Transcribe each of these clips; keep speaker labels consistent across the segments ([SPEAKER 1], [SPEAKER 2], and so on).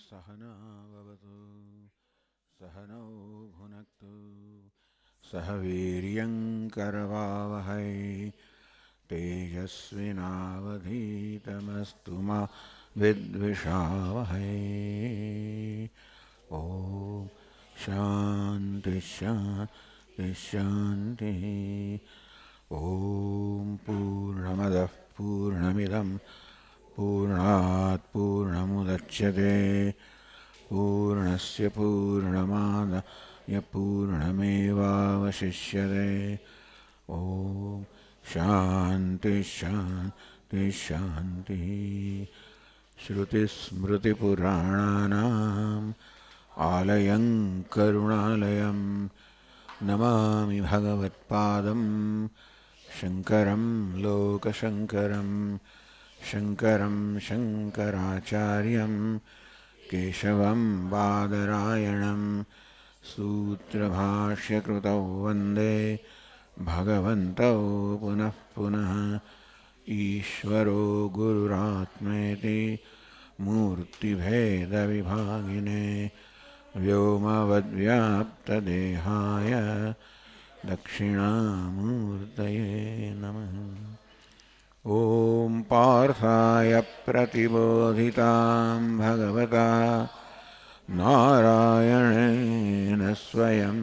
[SPEAKER 1] सहना भवतु सहनौ भुनक्तु सह वीर्यङ्करवावहै तेजस्विनावधीतमस्तु मा विद्विषावहै। ॐ शान्ति शान्ति शान्तिः। ॐ पूर्णमदः पूर्णमिदं पूर्णात् पूर्णमुदच्यते पूर्णस्य पूर्णमादाय पूर्णमेवावशिष्यते। ॐ शान्ति शान्ति शान्तिः। श्रुतिस्मृतिपुराणानाम् आलयं करुणालयं नमामि भगवत्पादं शङ्करं लोकशङ्करं शङ्करं शङ्कराचार्यं केशवं बादरायणं सूत्रभाष्यकृतौ वन्दे भगवन्तौ पुनः पुनः। ईश्वरो गुरुरात्मेति मूर्तिभेदविभागिने व्योमवद्व्याप्तदेहाय दक्षिणामूर्तये नमः। ॐ पार्थाय प्रतिबोधितां भगवता नारायणेन स्वयं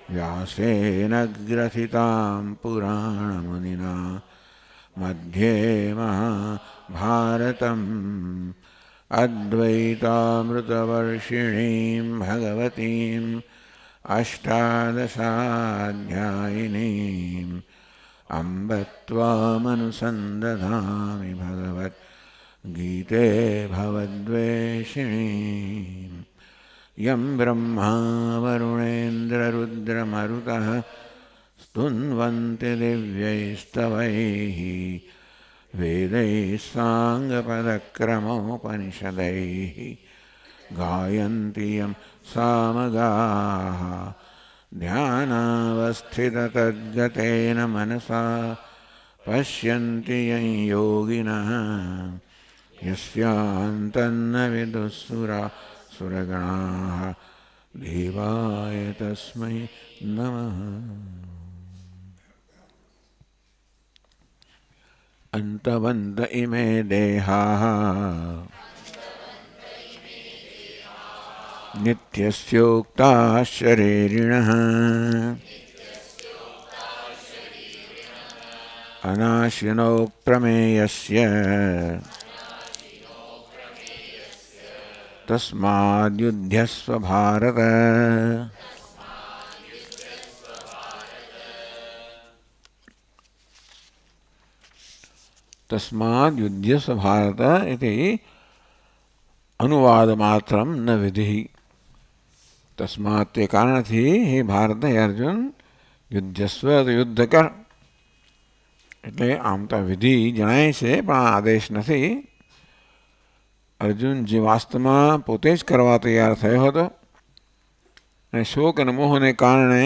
[SPEAKER 1] व्यासेन ग्रथितां पुराणमुनिना मध्ये महाभारतम् अद्वैतामृतवर्षिणीं भगवतीम् अष्टादशाध्यायिनीम् अम्ब त्वामनुसन्दधामि भगवद्गीते भवद्वेषिणीम्। यं ब्रह्मा वरुणेन्द्ररुद्रमरुतः स्तुन्वन्ति दिव्यैस्तवैः वेदैः साङ्गपदक्रमोपनिषदैः गायन्ति यं सामगाः ध्यानावस्थिततद्गतेन मनसा पश्यन्ति यं योगिनः यस्यान्तन्न विदुःसुरासुरगणाः देवाय तस्मै नमः। अन्तवन्त इमे देहाः नित्यस्योक्ताः शरीरिणः अनाशिनो प्रमेयस्य तस्माद्युध्यस्व भारत। तस्माद्युध्यस्व भारत इति अनुवादमात्रं न विधिः। तस्मात् તે કારણથી હે ભારત હે અર્જુન યુદ્ધસ્વ તો યુદ્ધ કર. એટલે આમ તો વિધિ જણાય છે પણ આદેશ નથી. અર્જુન જે વાસ્તવમાં પોતે જ કરવા તૈયાર થયો હતો અને શોક અને મોહને કારણે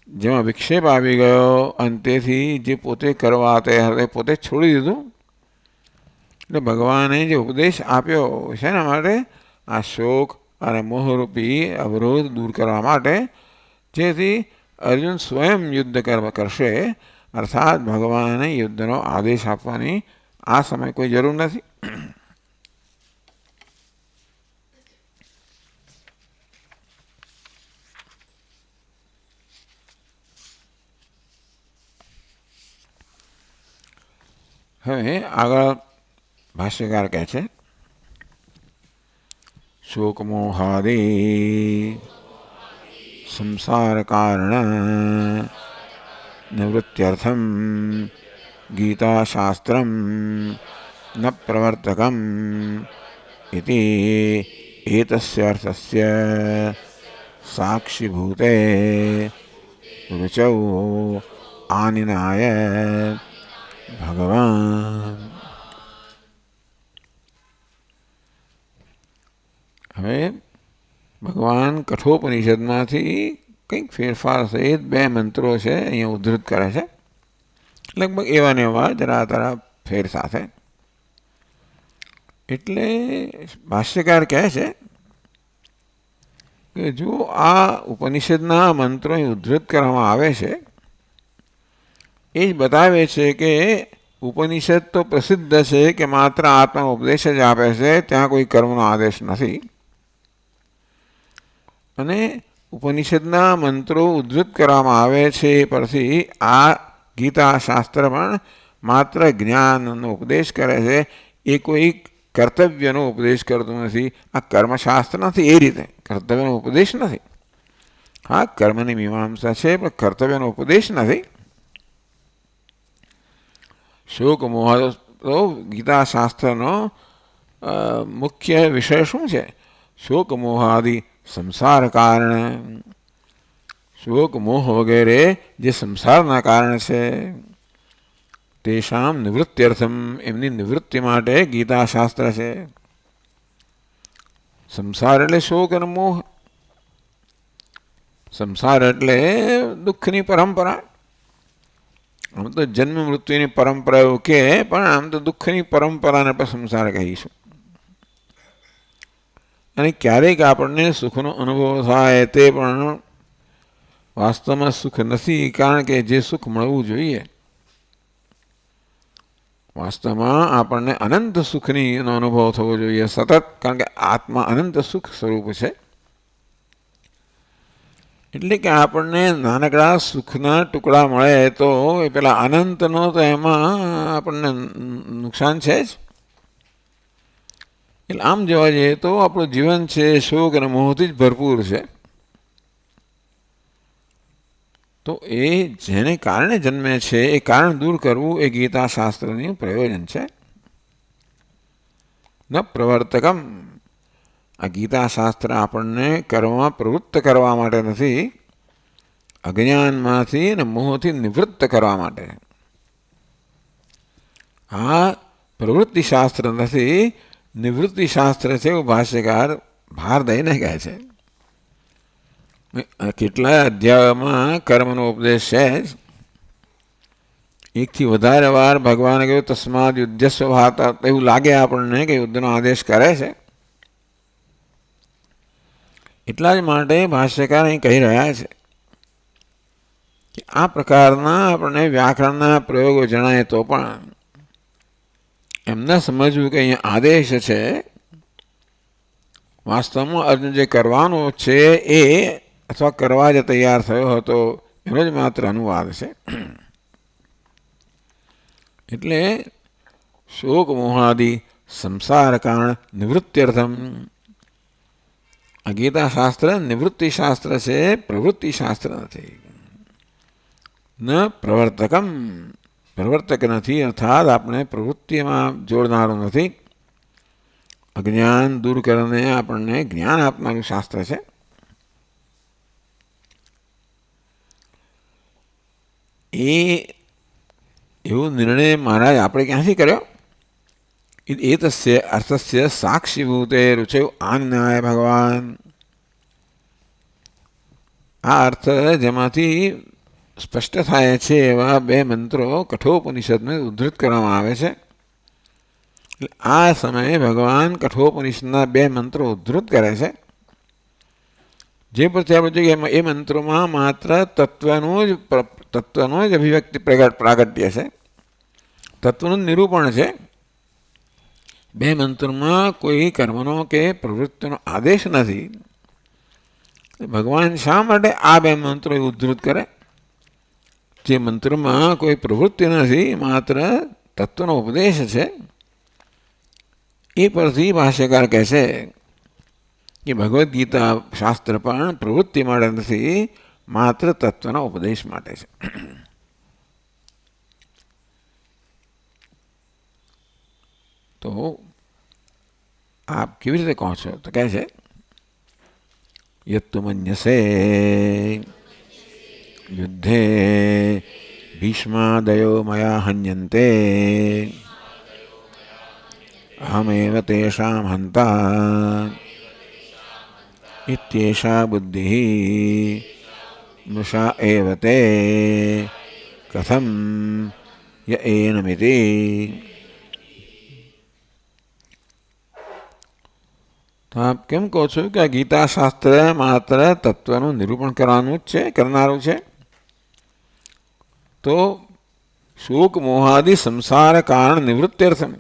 [SPEAKER 1] જેમાં વિક્ષેપ આવી ગયો અને તેથી જે પોતે કરવા તૈયાર હતો પોતે જ છોડી દીધું. એટલે ભગવાને જે ઉપદેશ આપ્યો છે એના માટે આ શોક અને મોહરૂપી અવરોધ દૂર કરવા માટે જેથી અર્જુન સ્વયં યુદ્ધ કરશે અર્થાત ભગવાને યુદ્ધનો આદેશ આપવાની આ સમય કોઈ જરૂર નથી. હવે આગળ ભાષ્યકાર કહે છે शोकमोहादि संसार कारण निवृत्त्यर्थं गीताशास्त्रं न प्रवर्तकम् इति एतस्य अर्थस्य साक्षिभूते रुचौ आनिनाय भगवान्. હવે ભગવાન કઠોપનિષદમાંથી કંઈક ફેરફાર સહિત બે મંત્રો છે અહીંયા ઉદ્ધૃત કરે છે. લગભગ એવા ને એવા જરા તરા ફેર સાથે એટલે ભાષ્યકાર કહે છે કે જો આ ઉપનિષદના મંત્રો ઉદ્ધૃત કરવામાં આવે છે એ જ બતાવે છે કે ઉપનિષદ તો પ્રસિદ્ધ છે કે માત્ર આત્મા ઉપદેશ જ આપે છે, ત્યાં કોઈ કર્મનો આદેશ નથી. અને ઉપનિષદના મંત્રો ઉદ્ધૃત કરવામાં આવે છે પરથી આ ગીતા શાસ્ત્ર પણ માત્ર જ્ઞાનનો ઉપદેશ કરે છે, એ કોઈ કર્તવ્યનો ઉપદેશ કરતું નથી. આ કર્મશાસ્ત્ર નથી, એ રીતે કર્તવ્યનો ઉપદેશ નથી. હા, કર્મની મીમાંસા છે પણ કર્તવ્યનો ઉપદેશ નથી. શોક મોહ તો ગીતા શાસ્ત્રનો મુખ્ય વિષય શું છે? શોક મોહાદિ સંસાર કારણ. શોક મોહ વગેરે જે સંસારના કારણ છે તેષામ નિવૃત્ત્યર્થમ, એમની નિવૃત્તિ માટે ગીતા શાસ્ત્ર છે. સંસાર એટલે શોક અને મોહ. સંસાર એટલે દુઃખની પરંપરા. આમ તો જન્મ મૃત્યુની પરંપરા એવું કે, પણ આમ તો દુઃખની પરંપરાને પણ સંસાર કહીશું. અને ક્યારેક આપણને સુખનો અનુભવ થાય તે પણ વાસ્તવમાં સુખ નથી, કારણ કે જે સુખ મળવું જોઈએ વાસ્તવમાં આપણને અનંત સુખની એનો અનુભવ થવો જોઈએ સતત, કારણ કે આત્મા અનંત સુખ સ્વરૂપ છે. એટલે કે આપણને નાનકડા સુખના ટુકડા મળે તો એ પેલા અનંતનો તો એમાં આપણને નુકસાન છે જ. એટલે આમ જોવા જઈએ તો આપણું જીવન છે શોક અને મોહથી જ ભરપૂર છે. તો એ જેને કારણે જન્મે છે એ કારણ દૂર કરવું એ ગીતા શાસ્ત્રનું પ્રયોજન છે. ન પ્રવર્તકમ, આ ગીતા શાસ્ત્ર આપણને કર્મમાં પ્રવૃત્ત કરવા માટે નથી, અજ્ઞાનમાંથી અને મોહથી નિવૃત્ત કરવા માટે. આ પ્રવૃત્તિ શાસ્ત્ર નથી, નિવૃત્તિ શાસ્ત્ર છે એવું ભાષ્યકાર ભાર દઈને કહે છે. કેટલાય અધ્યાયોમાં કર્મનો ઉપદેશ છે જ. એકથી વધારે વાર ભગવાને કહ્યું તસ્માદ યુદ્ધસ્વ ભાતા, એવું લાગે આપણને કે યુદ્ધનો આદેશ કરે છે. એટલા જ માટે ભાષ્યકાર અહીં કહી રહ્યા છે કે આ પ્રકારના આપણને વ્યાકરણના પ્રયોગો જણાય તો પણ એમને સમજવું કે અહીંયા આદેશ છે, વાસ્તવમાં અર્જુન જે કરવાનો છે એ અથવા કરવા જે તૈયાર થયો હતો એનો જ માત્ર અનુવાદ છે. એટલે શોક મોહાદિ સંસાર કારણ નિવૃત્ત્યર્થમ, આ ગીતા શાસ્ત્ર નિવૃત્તિ શાસ્ત્ર છે, પ્રવૃત્તિ શાસ્ત્ર નથી. ન પ્રવર્તકમ, પ્રવર્તક નથી, અર્થાત આપણે પ્રવૃત્તિમાં જોડનારું નથી. અજ્ઞાન દૂર કરીને આપણને જ્ઞાન આપનારું શાસ્ત્ર છે. એ એવો નિર્ણય મહારાજ આપણે ક્યાંથી કર્યો? એતસ્ય અર્થસ્ય સાક્ષીભૂતે રુચિ આન્યાય ભગવાન. આ અર્થ જેમાંથી સ્પષ્ટ થાય છે એવા બે મંત્રો કઠોપનિષદમાં ઉદ્ધૃત કરવામાં આવે છે. આ સમયે ભગવાન કઠોપનિષદના બે મંત્રો ઉદ્ધૃત કરે છે, જે પરથી આપણે જોઈએ એ મંત્રોમાં માત્ર તત્વનું જ અભિવ્યક્તિ પ્રાગટ્ય છે, તત્વનું નિરૂપણ છે. બે મંત્રોમાં કોઈ કર્મનો કે પ્રવૃત્તિનો આદેશ નથી. ભગવાન શા માટે આ બે મંત્રો ઉદ્ધૃત કરે? જે મંત્રમાં કોઈ પ્રવૃત્તિ નથી, માત્ર તત્વનો ઉપદેશ છે. એ પરથી ભાષ્યકાર કહે છે કે ભગવદ્ ગીતા શાસ્ત્ર પણ પ્રવૃત્તિ માટે નથી, માત્ર તત્વના ઉપદેશ માટે છે. તો આપ કેવી રીતે કહો છો? તો કહે છે યત્તુ મન્યસે યુદ્ધે ભીષ્માદયો મયા હન્યન્તે અહમેવ તેષાં હંતા ઇત્યેષા બુદ્ધિ મૃષા એવ તે કથમ ય એનમિતિ. તો આપ કેમ કહો છો કે આ ગીતા શાસ્ત્ર માત્ર તત્વનું નિરૂપણ કરવાનું જ છે, કરનારું છે? તો શોક મોહાદિ સંસાર કારણ નિવૃત્ત્યર્થમ,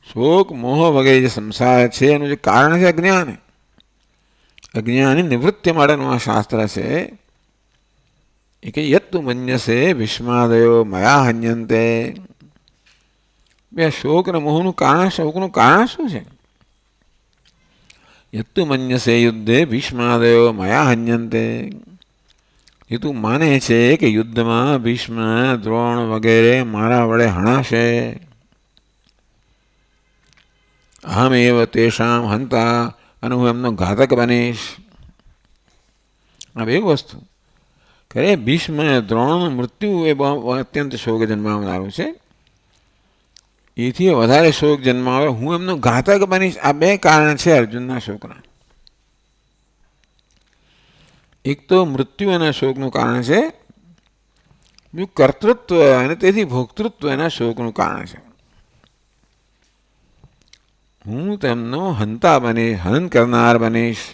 [SPEAKER 1] શોક મોહ વગેરે જે સંસાર છે એનું જે કારણ છે અજ્ઞાન, અજ્ઞાનની નિવૃત્તિ માટેનું આ શાસ્ત્ર છે. એ કે યત્તુ મન્યસે ભીષ્માદયો મયા હન્યંતે. બે શોક અને મોહનું કારણ, શોકનું કારણ શું છે? યત્તુ મન્યસે યુદ્ધે ભીષ્માદયો મયા હન્યંતે. એ તું માને છે કે યુદ્ધમાં ભીષ્મ દ્રોણ વગેરે મારા વડે હણાશે. અહમ એવ તેષામ હંતા, અને હું એમનો ઘાતક બનીશ. આ બે વસ્તુ કરે. ભીષ્મ દ્રોણનું મૃત્યુ એ અત્યંત શોક જન્માવનારું છે. એથી વધારે શોક જન્માવે, હું એમનો ઘાતક બનીશ. આ બે કારણ છે અર્જુનના શોકના. એક તો મૃત્યુ એના શોકનું કારણ છે, બીજું કર્તૃત્વ અને તેથી ભોક્તૃત્વ એના શોકનું કારણ છે. હું તેમનો હંતા બનીશ, હનન કરનાર બનીશ,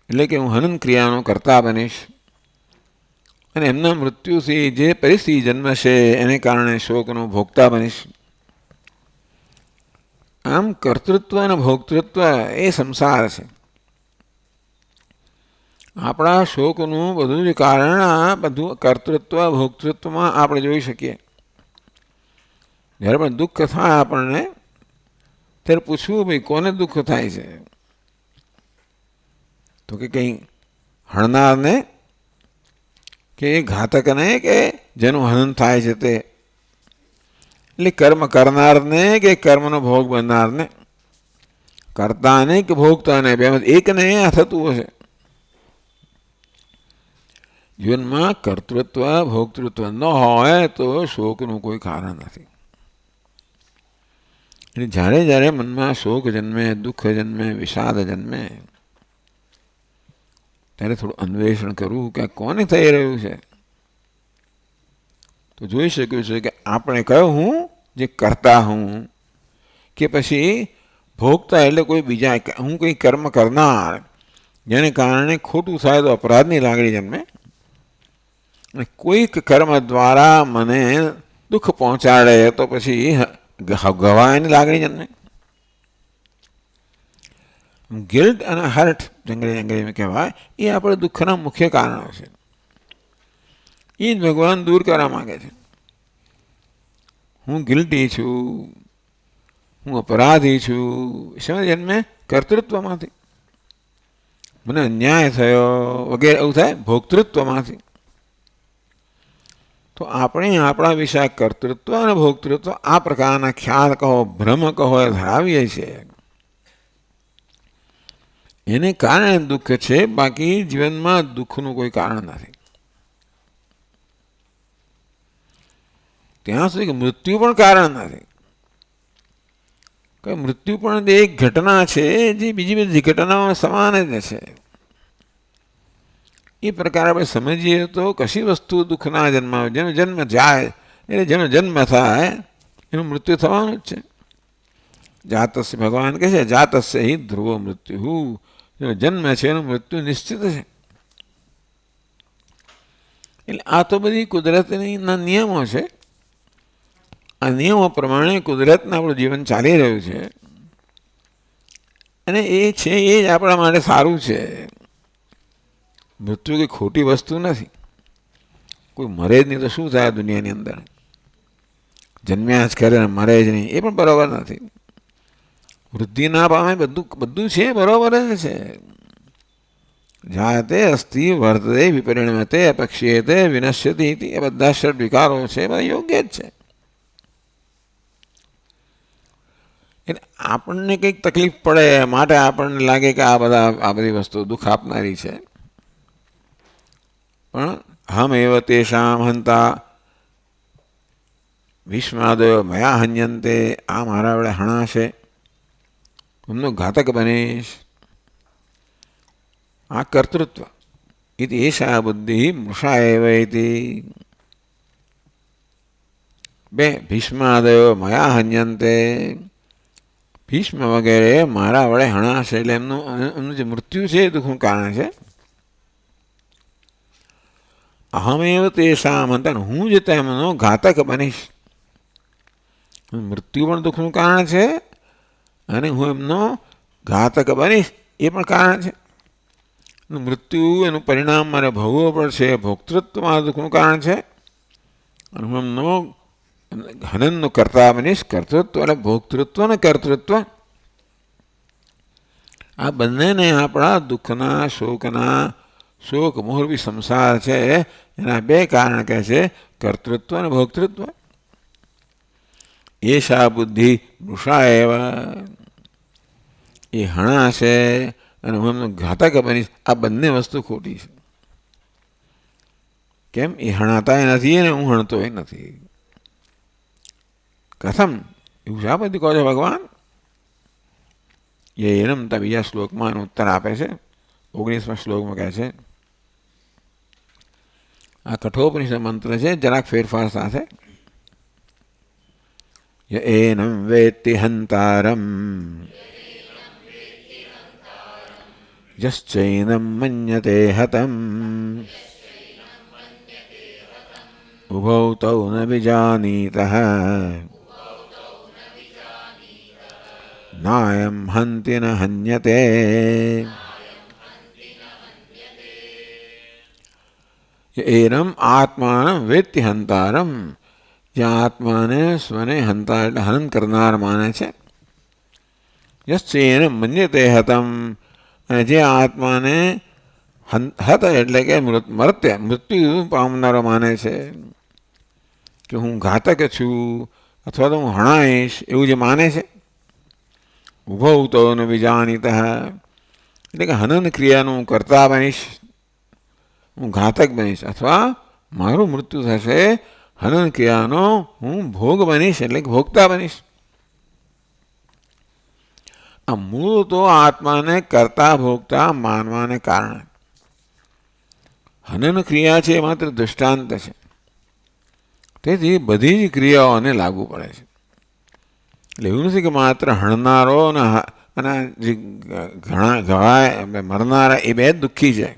[SPEAKER 1] એટલે કે હું હનન ક્રિયાનો કરતા બનીશ. અને એમના મૃત્યુથી જે પરિસ્થિતિ જન્મશે એને કારણે શોકનો ભોગતા બનીશ. આમ કર્તૃત્વ અને ભોક્તૃત્વ એ સંસાર છે. આપણા શોકનું બધું જ કારણ આ બધું કર્તૃત્વ ભોક્તૃત્વમાં આપણે જોઈ શકીએ. જ્યારે પણ દુઃખ થાય આપણને, ત્યારે પૂછવું ભાઈ કોને દુઃખ થાય છે? તો કે કંઈ હણનારને, કે ઘાતકને, કે જેનું હનન થાય છે તે? એટલે કર્મ કરનારને કે કર્મનો ભોગ બનનારને? કરતાને કે ભોગતાને? બેમાં એકને આ થતું હશે. જીવનમાં કર્તૃત્વ ભોક્તૃત્વ ન હોય તો શોકનું કોઈ કારણ નથી. એટલે જ્યારે જ્યારે મનમાં શોક જન્મે, દુઃખ જન્મે, વિષાદ જન્મે, ત્યારે થોડું અન્વેષણ કરવું કે આ કોને થઈ રહ્યું છે. તો જોઈ શક્યું છે કે આપણે કયો હું જે કરતા હું, કે પછી ભોગતા એટલે કોઈ બીજા, હું કંઈ કર્મ કરનાર, જેને કારણે ખોટું થાય તો અપરાધની લાગણી જન્મે. કોઈક કર્મ દ્વારા મને દુઃખ પહોંચાડે તો પછી ગવાયની લાગણી જન્મે. ગિલ્ટ અને હર્ટ અંગ્રેજીમાં કહેવાય, એ આપણે દુઃખના મુખ્ય કારણો છે. એ જ ભગવાન દૂર કરવા માગે છે. હું ગિલ્ટી છું, હું અપરાધી છું, શેમાં જન્મે? કર્તૃત્વમાંથી. મને અન્યાય થયો વગેરે એવું થાય ભોક્તૃત્વમાંથી. તો આપણે આપણા વિશે કર્તૃત્વ અને ભોક્તૃત્વ આ પ્રકારના ખ્યાલ કહો, ભ્રમ કહો, એ ધરાવીએ છીએ. એને કારણે દુઃખ છે, બાકી જીવનમાં દુઃખનું કોઈ કારણ નથી. ત્યાં સુધી મૃત્યુ પણ કારણ નથી. કે મૃત્યુ પણ એક ઘટના છે જે બીજી બધી ઘટનાઓ સમાન જ છે. એ પ્રકારે આપણે સમજીએ તો કશી વસ્તુ દુઃખ ના જન્માવે. જેનો જન્મ જાય એટલે જેનો જન્મ થાય એનું મૃત્યુ થવાનું જ છે. જાતસ્ય, ભગવાન કહે છે જાતસ્ય હિ ધ્રુવો મૃત્યુ. જેનો જન્મ છે એનું મૃત્યુ નિશ્ચિત છે. એટલે આ તો બધી કુદરતના નિયમો છે. આ નિયમો પ્રમાણે કુદરતનું આપણું જીવન ચાલી રહ્યું છે, અને એ છે એ જ આપણા માટે સારું છે. મૃત્યુ કંઈ ખોટી વસ્તુ નથી. કોઈ મરે જ નહીં તો શું થાય દુનિયાની અંદર? જન્મ્યા જ કરે ને મરે જ નહીં, એ પણ બરાબર નથી. વૃદ્ધિ ના પામે, બધું છે બરાબર જ છે. જાતે અસ્થિ વર્તતે વિપરિણમતે અપક્ષીયતે વિનશ્યતિ, એ બધા ષડ વિકારો છે, બધા યોગ્ય જ છે. એટલે આપણને કંઈક તકલીફ પડે માટે આપણને લાગે કે આ બધી વસ્તુ દુઃખ આપનારી છે. પણ હમ એવ તેષામ હંતા ભીષ્માદયો મયા હન્યંતે, આ મારા વડે હણાશે, એમનો ઘાતક બનીશ. આ કર્તૃત્વ ઇતિ એષા બુદ્ધિ મૃષા એવ ઇતિ. બે ભીષ્માદયો મયા હન્યંતે, ભીષ્મ વગેરે મારા વડે હણાશે એટલે એમનું જે મૃત્યુ છે એ દુઃખનું કારણ છે. અહમેવ તેષામ અંતન, હું જ તેમનો ઘાતક બનીશ. મૃત્યુ પણ દુઃખનું કારણ છે અને હું એમનો ઘાતક બનીશ એ પણ કારણ છે. મૃત્યુ એનું પરિણામ મારે ભોગવવું પડશે, ભોક્તૃત્વ મારા દુઃખનું કારણ છે. અને હું એમનો હનનનું કર્તા બનીશ. કર્તૃત્વ એટલે ભોક્તૃત્વ અને કર્તૃત્વ, આ બંનેને આપણા દુઃખના શોક મોહરૂપી સંસાર છે એના બે કારણ કહે છે, કર્તૃત્વ અને ભોક્તૃત્વ. એશા બુદ્ધિ મૃષા એવા, એ હણાશે અને હું એમનો ઘાતક બનીશ, આ બંને વસ્તુ ખોટી છે. કેમ? એ હણાતા નથી અને હું હણતો નથી. કથમ? એવું શા બધી કહો છો ભગવાન? એ એનમતા બીજા શ્લોકમાં એનો ઉત્તર આપે છે. 19મા શ્લોકમાં કહે છે, આ કઠોપનિષદ મંત્ર છે જરાક ફેરફાર સાથે. એનમ વેત્તિ હંતારમ યશ્ચૈનમ મન્યતે હતમ ઉભૌ તૌ ન વિજાનીતઃ નાયમ હંતિ ન હન્યતે. એનમ આત્માનમ વેત્તિ હંતારમ, જ્યાં આત્માને સ્વને હંતા એટલે હનન કરનાર માને છે. યશ્ચૈનમ મન્યતે હતમ, અને જે આત્માને હત એટલે કે મૃત્યુ પામનારો માને છે, કે હું ઘાતક છું અથવા તો હું હણાઈશ એવું જે માને છે. ઉભૌ તો ન વિજાનીતઃ એટલે કે હનન ક્રિયાનું કર્તા બનીશ, હું ઘાતક બનીશ, અથવા મારું મૃત્યુ થશે, હનન ક્રિયાનો હું ભોગ બનીશ એટલે કે ભોગતા બનીશ. આ મૂળ તો આત્માને કરતા ભોગતા માનવાને કારણે. હનન ક્રિયા છે એ માત્ર દૃષ્ટાંત છે, તેથી બધી જ ક્રિયાઓને લાગુ પડે છે. એટલે એવું નથી કે માત્ર હણનારો અને જે મરનારા એ બે જ દુઃખી છે.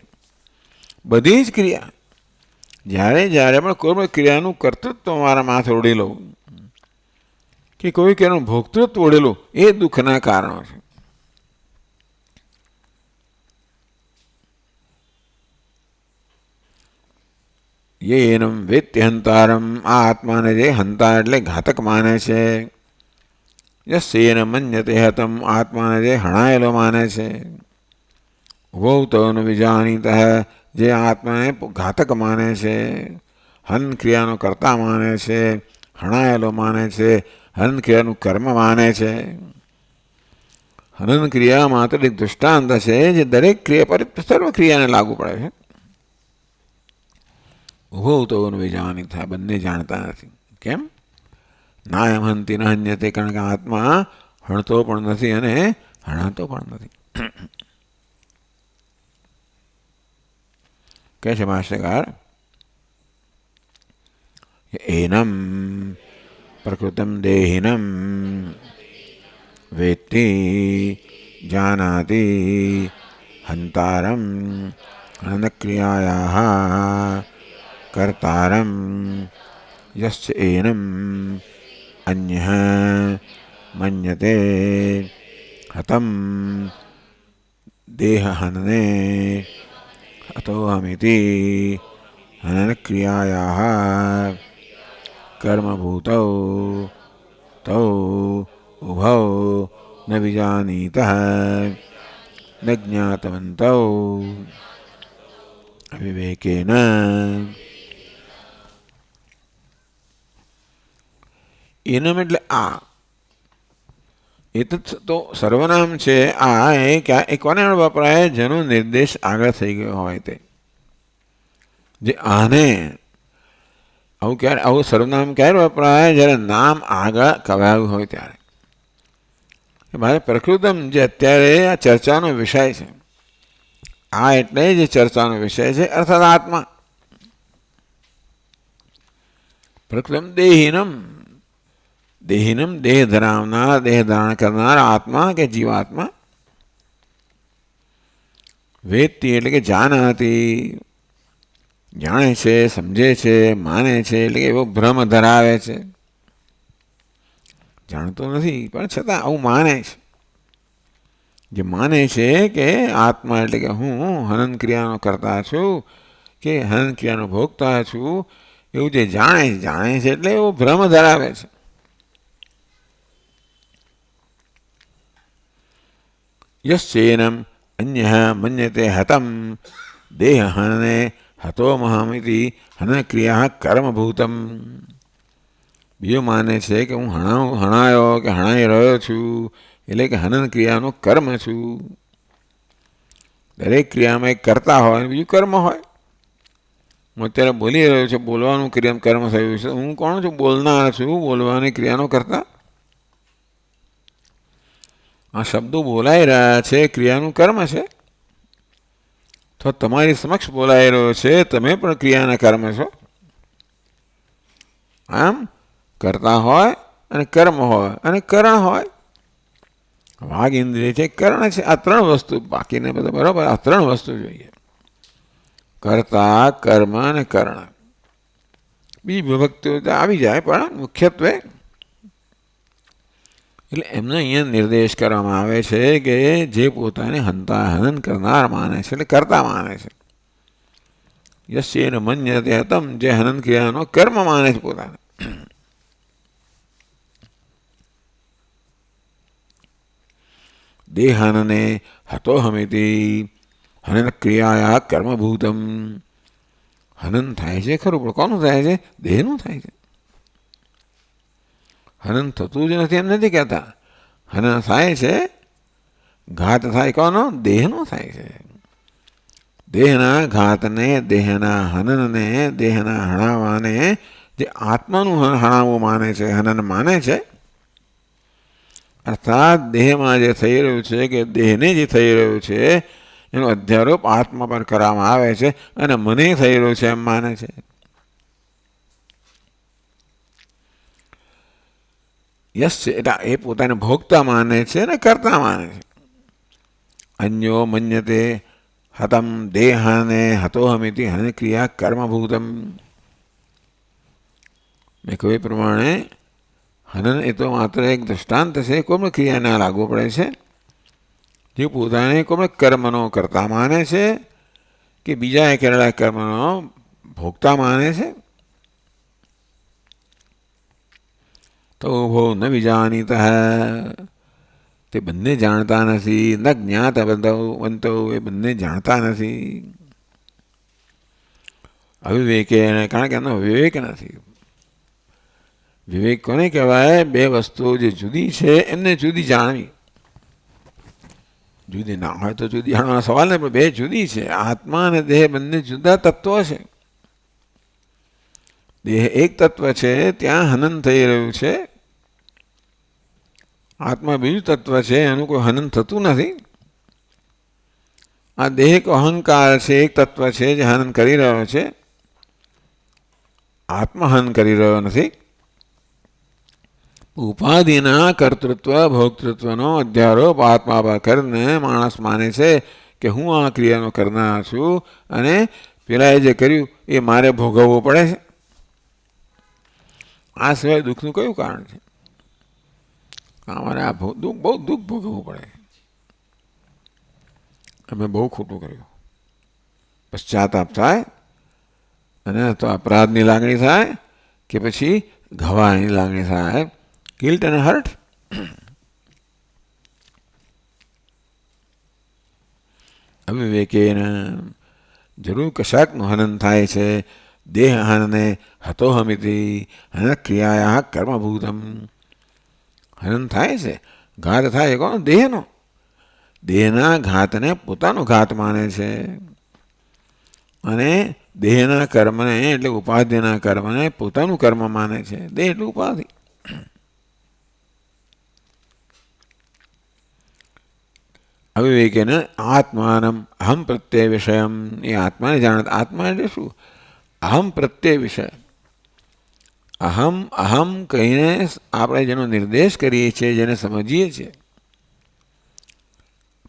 [SPEAKER 1] બધી જ ક્રિયા, જ્યારે પણ કોઈ પણ ક્રિયાનું કર્તૃત્વ મારા માથે ઓઢેલું કે કોઈ ક્રિયાનું ભોક્તૃત્વ ઓઢેલું એ દુઃખના કારણો છે. એનમ વેત્તિ હંતારમ, આ આત્માને જે હંતા એટલે ઘાતક માને છે. યસ્યેન મન્યતે હતમ, આત્માને જે હણાયેલો માને છે. ઉભૌ તો ન વિજાનીતઃ, જે આત્માને ઘાતક માને છે, હન ક્રિયાનો કર્તા માને છે, હણાયેલો માને છે, હન ક્રિયાનું કર્મ માને છે. હનન ક્રિયા માત્ર એક દૃષ્ટાંત છે જે દરેક ક્રિયા પર સર્વ ક્રિયાને લાગુ પડે છે. ઉભૌ તો ન વિજાનીતઃ, બંને જાણતા નથી. કેમ? નાયમ હંતિ ન હન્યતે, કારણ કે આત્મા હણતો પણ નથી અને હણાતો પણ નથી. કહે છે ભાષ્યકાર, એનમ પ્રકૃતમ દેહિનમ વેત્તિ જાનાતિ હંતારમ હનનક્રિયાયાઃ કર્તારમ યશ્ચ એનમ અન્યઃ મન્યતે હતમ દેહહનને અતોહમિતિ હનનક્રિયાયાઃ કર્મભૂતૌ તૌ ઉભૌ ન વિજાનીતઃ ન જ્ઞાતવन्तૌ અવિવેકેન. એનમ એટલે આ, એતત તો સર્વનામ છે. આ એ કોને વપરાય? જેનો નિર્દેશ આગળ થઈ ગયો હોય તે. જે આને આવું સર્વનામ ક્યારે વપરાય? જ્યારે નામ આગળ કવાયું હોય ત્યારે. મારે પ્રકૃતમ જે અત્યારે આ ચર્ચાનો વિષય છે, આ એટલે જે ચર્ચાનો વિષય છે અર્થાત આત્મા. પ્રકૃતમ દેહિનમ, દેહિનમ દેહ ધરાવનાર, દેહ ધારણ કરનાર આત્મા કે જીવાત્મા, વેદતી એટલે કે જાનાતી, જાણે છે, સમજે છે, માને છે, એટલે કે એવો ભ્રમ ધરાવે છે. જાણતો નથી પણ છતાં આવું માને છે. જે માને છે કે આત્મા એટલે કે હું હનન ક્રિયાનો કરતા છું કે હનન ક્રિયાનો ભોગતા છું, એવું જે જાણે છે એટલે એવો ભ્રમ ધરાવે છે. યશ્ચેનમ અન્ય મન્યતે હતમ દેહ હનને હતોમહમિતિ હનન ક્રિયા કર્મભૂતમ. બીજો માને છે કે હું હણાયો કે હણાઈ રહ્યો છું, એટલે કે હનન ક્રિયાનો કર્મ છું. દરેક ક્રિયામાં એક કર્તા હોય અને બીજું કર્મ હોય. હું અત્યારે બોલી રહ્યો છું, બોલવાનું ક્રિયા કર્મ થયું છે. હું કોણ છું? બોલનાર છું, બોલવાની ક્રિયાનો કરતા. આ શબ્દો બોલાઈ રહ્યા છે, ક્રિયાનું કર્મ છે. તો તમારી સમક્ષ બોલાઈ રહ્યો છે, તમે પણ ક્રિયાના કર્મ છો. આમ કરતા હોય અને કર્મ હોય અને કરણ હોય. વાઘ ઇન્દ્રિય છે, કર્ણ છે. આ ત્રણ વસ્તુ, બાકીને બધા બરાબર, આ ત્રણ વસ્તુ જોઈએ: કર્તા, કર્મ અને કરણ. બીજી વિભક્તિઓ આવી જાય પણ મુખ્યત્વે એટલે એમને અહીંયા નિર્દેશ કરવામાં આવે છે કે જે પોતાને હનન કરનાર માને છે, એટલે કરતા માને છે. યશ્ચેન મન્યતે હતમ, જે હનન ક્રિયાનો કર્મ માને છે પોતાને. દેહનને હતોહમિતિ હનન ક્રિયાયા કર્મભૂતમ. હનન થાય છે ખરું, પણ કોનું થાય છે? દેહનું થાય છે. હનન થતું જ નથી એમ નથી કહેતા. હનન થાય છે, ઘાત થાય કોનો? દેહનો થાય છે. દેહના ઘાતને, દેહના હનનને, દેહના હણાવાને જે આત્માનું હણાવું માને છે, હનન માને છે, અર્થાત દેહમાં જે થઈ રહ્યું છે કે દેહને જે થઈ રહ્યું છે એનો અધ્યારોપ આત્મા પર કરવામાં આવે છે અને મને થઈ રહ્યું છે એમ માને છે. યશ એટલે એ પોતાને ભોગતા માને છે ને કરતા માને છે. અન્યો મન્યતે હતમ દેહાને હતોહમિતિ હન ક્રિયા કર્મભૂતમ. મેં કહ્યું પ્રમાણે હનન એ તો માત્ર એક દૃષ્ટાંત છે, કોઈ પણ ક્રિયા ના લાગુ પડે છે. જે પોતાને કોઈ પણ કર્મનો કરતા માને છે કે બીજા કરેલા કર્મનો ભોગતા માને છે, તો ઉભો ન વિજાનીત, તે બંને જાણતા નથી. ન જ્ઞાતવંતો, એ બંને જાણતા નથી. અવિવેકે, કારણ કે એમનો વિવેક નથી. વિવેક કોને કહેવાય? બે વસ્તુઓ જે જુદી છે એમને જુદી જાણવી. જુદી ના હોય તો જુદી જાણવાનો સવાલ નહીં, પણ બે જુદી છે. આત્મા અને દેહ બંને જુદા તત્વો છે. દેહ એક તત્વ છે, ત્યાં હનન થઈ રહ્યું છે. આત્મા બીજું તત્વ છે, એનું કોઈ હનન થતું નથી. આ દેહ કો અહંકાર છે, એક તત્વ છે જે હનન કરી રહ્યો છે. આત્મા હનન કરી રહ્યો નથી. ઉપાધિના કર્તૃત્વ ભોક્તૃત્વનો અધ્યારોપ આત્મા પર કરીને માણસ માને છે કે હું આ ક્રિયાનો કરનાર છું અને પેલાએ જે કર્યું એ મારે ભોગવવું પડે છે. આ સિવાય દુઃખનું કયું કારણ છે? અમારે આ બહુ દુઃખ ભોગવવું પડે. અમે બહુ ખોટું કર્યું. પશ્ચાતાપ થાય અને તો અપરાધની લાગણી થાય કે પછી ઘવાની લાગણી થાય. ગિલ્ટ અને હર્ટ. અવિવેકેન, જરૂર કશાકનું હનન થાય છે. દેહ હનને હતોહમિતિ હન ક્રિયાયા કર્મભૂતમ. હનન થાય છે, ઘાત થાય છે કોણ? દેહનો. દેહના ઘાતને પોતાનો ઘાત માને છે અને દેહના કર્મને એટલે ઉપાધિના કર્મને પોતાનું કર્મ માને છે. દેહ એટલે ઉપાધિ. અવિવેકેન આત્માનમ અહમ પ્રત્યય વિષયમ, એ આત્માને જાણતા. આત્મા એટલે શું? અહમ પ્રત્યય વિષય. અહમ અહમ કહીને આપણે જેનો નિર્દેશ કરીએ છીએ, જેને સમજીએ છીએ,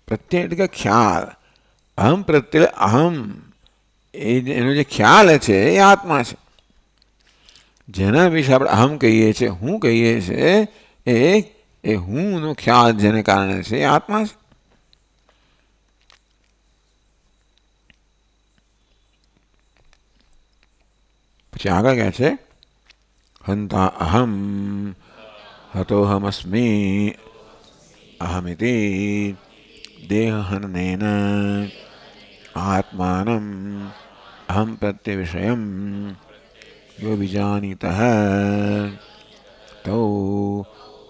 [SPEAKER 1] પ્રત્યય એટલે કે ખ્યાલ. અહમ પ્રત્યય અહમ એનો જે ખ્યાલ છે એ આત્મા છે. જેના વિશે આપણે અહમ કહીએ છીએ, હું કહીએ છીએ, એ હુંનો ખ્યાલ જેને કારણે છે એ આત્મા છે. પછી આગળ કહે છે હંતા અહમ હતોહમસ્મી અહમિતિ દેહહનનેન આત્માનમ અહમ પ્રત્યવિષયમ યો વિજાનીતઃ તો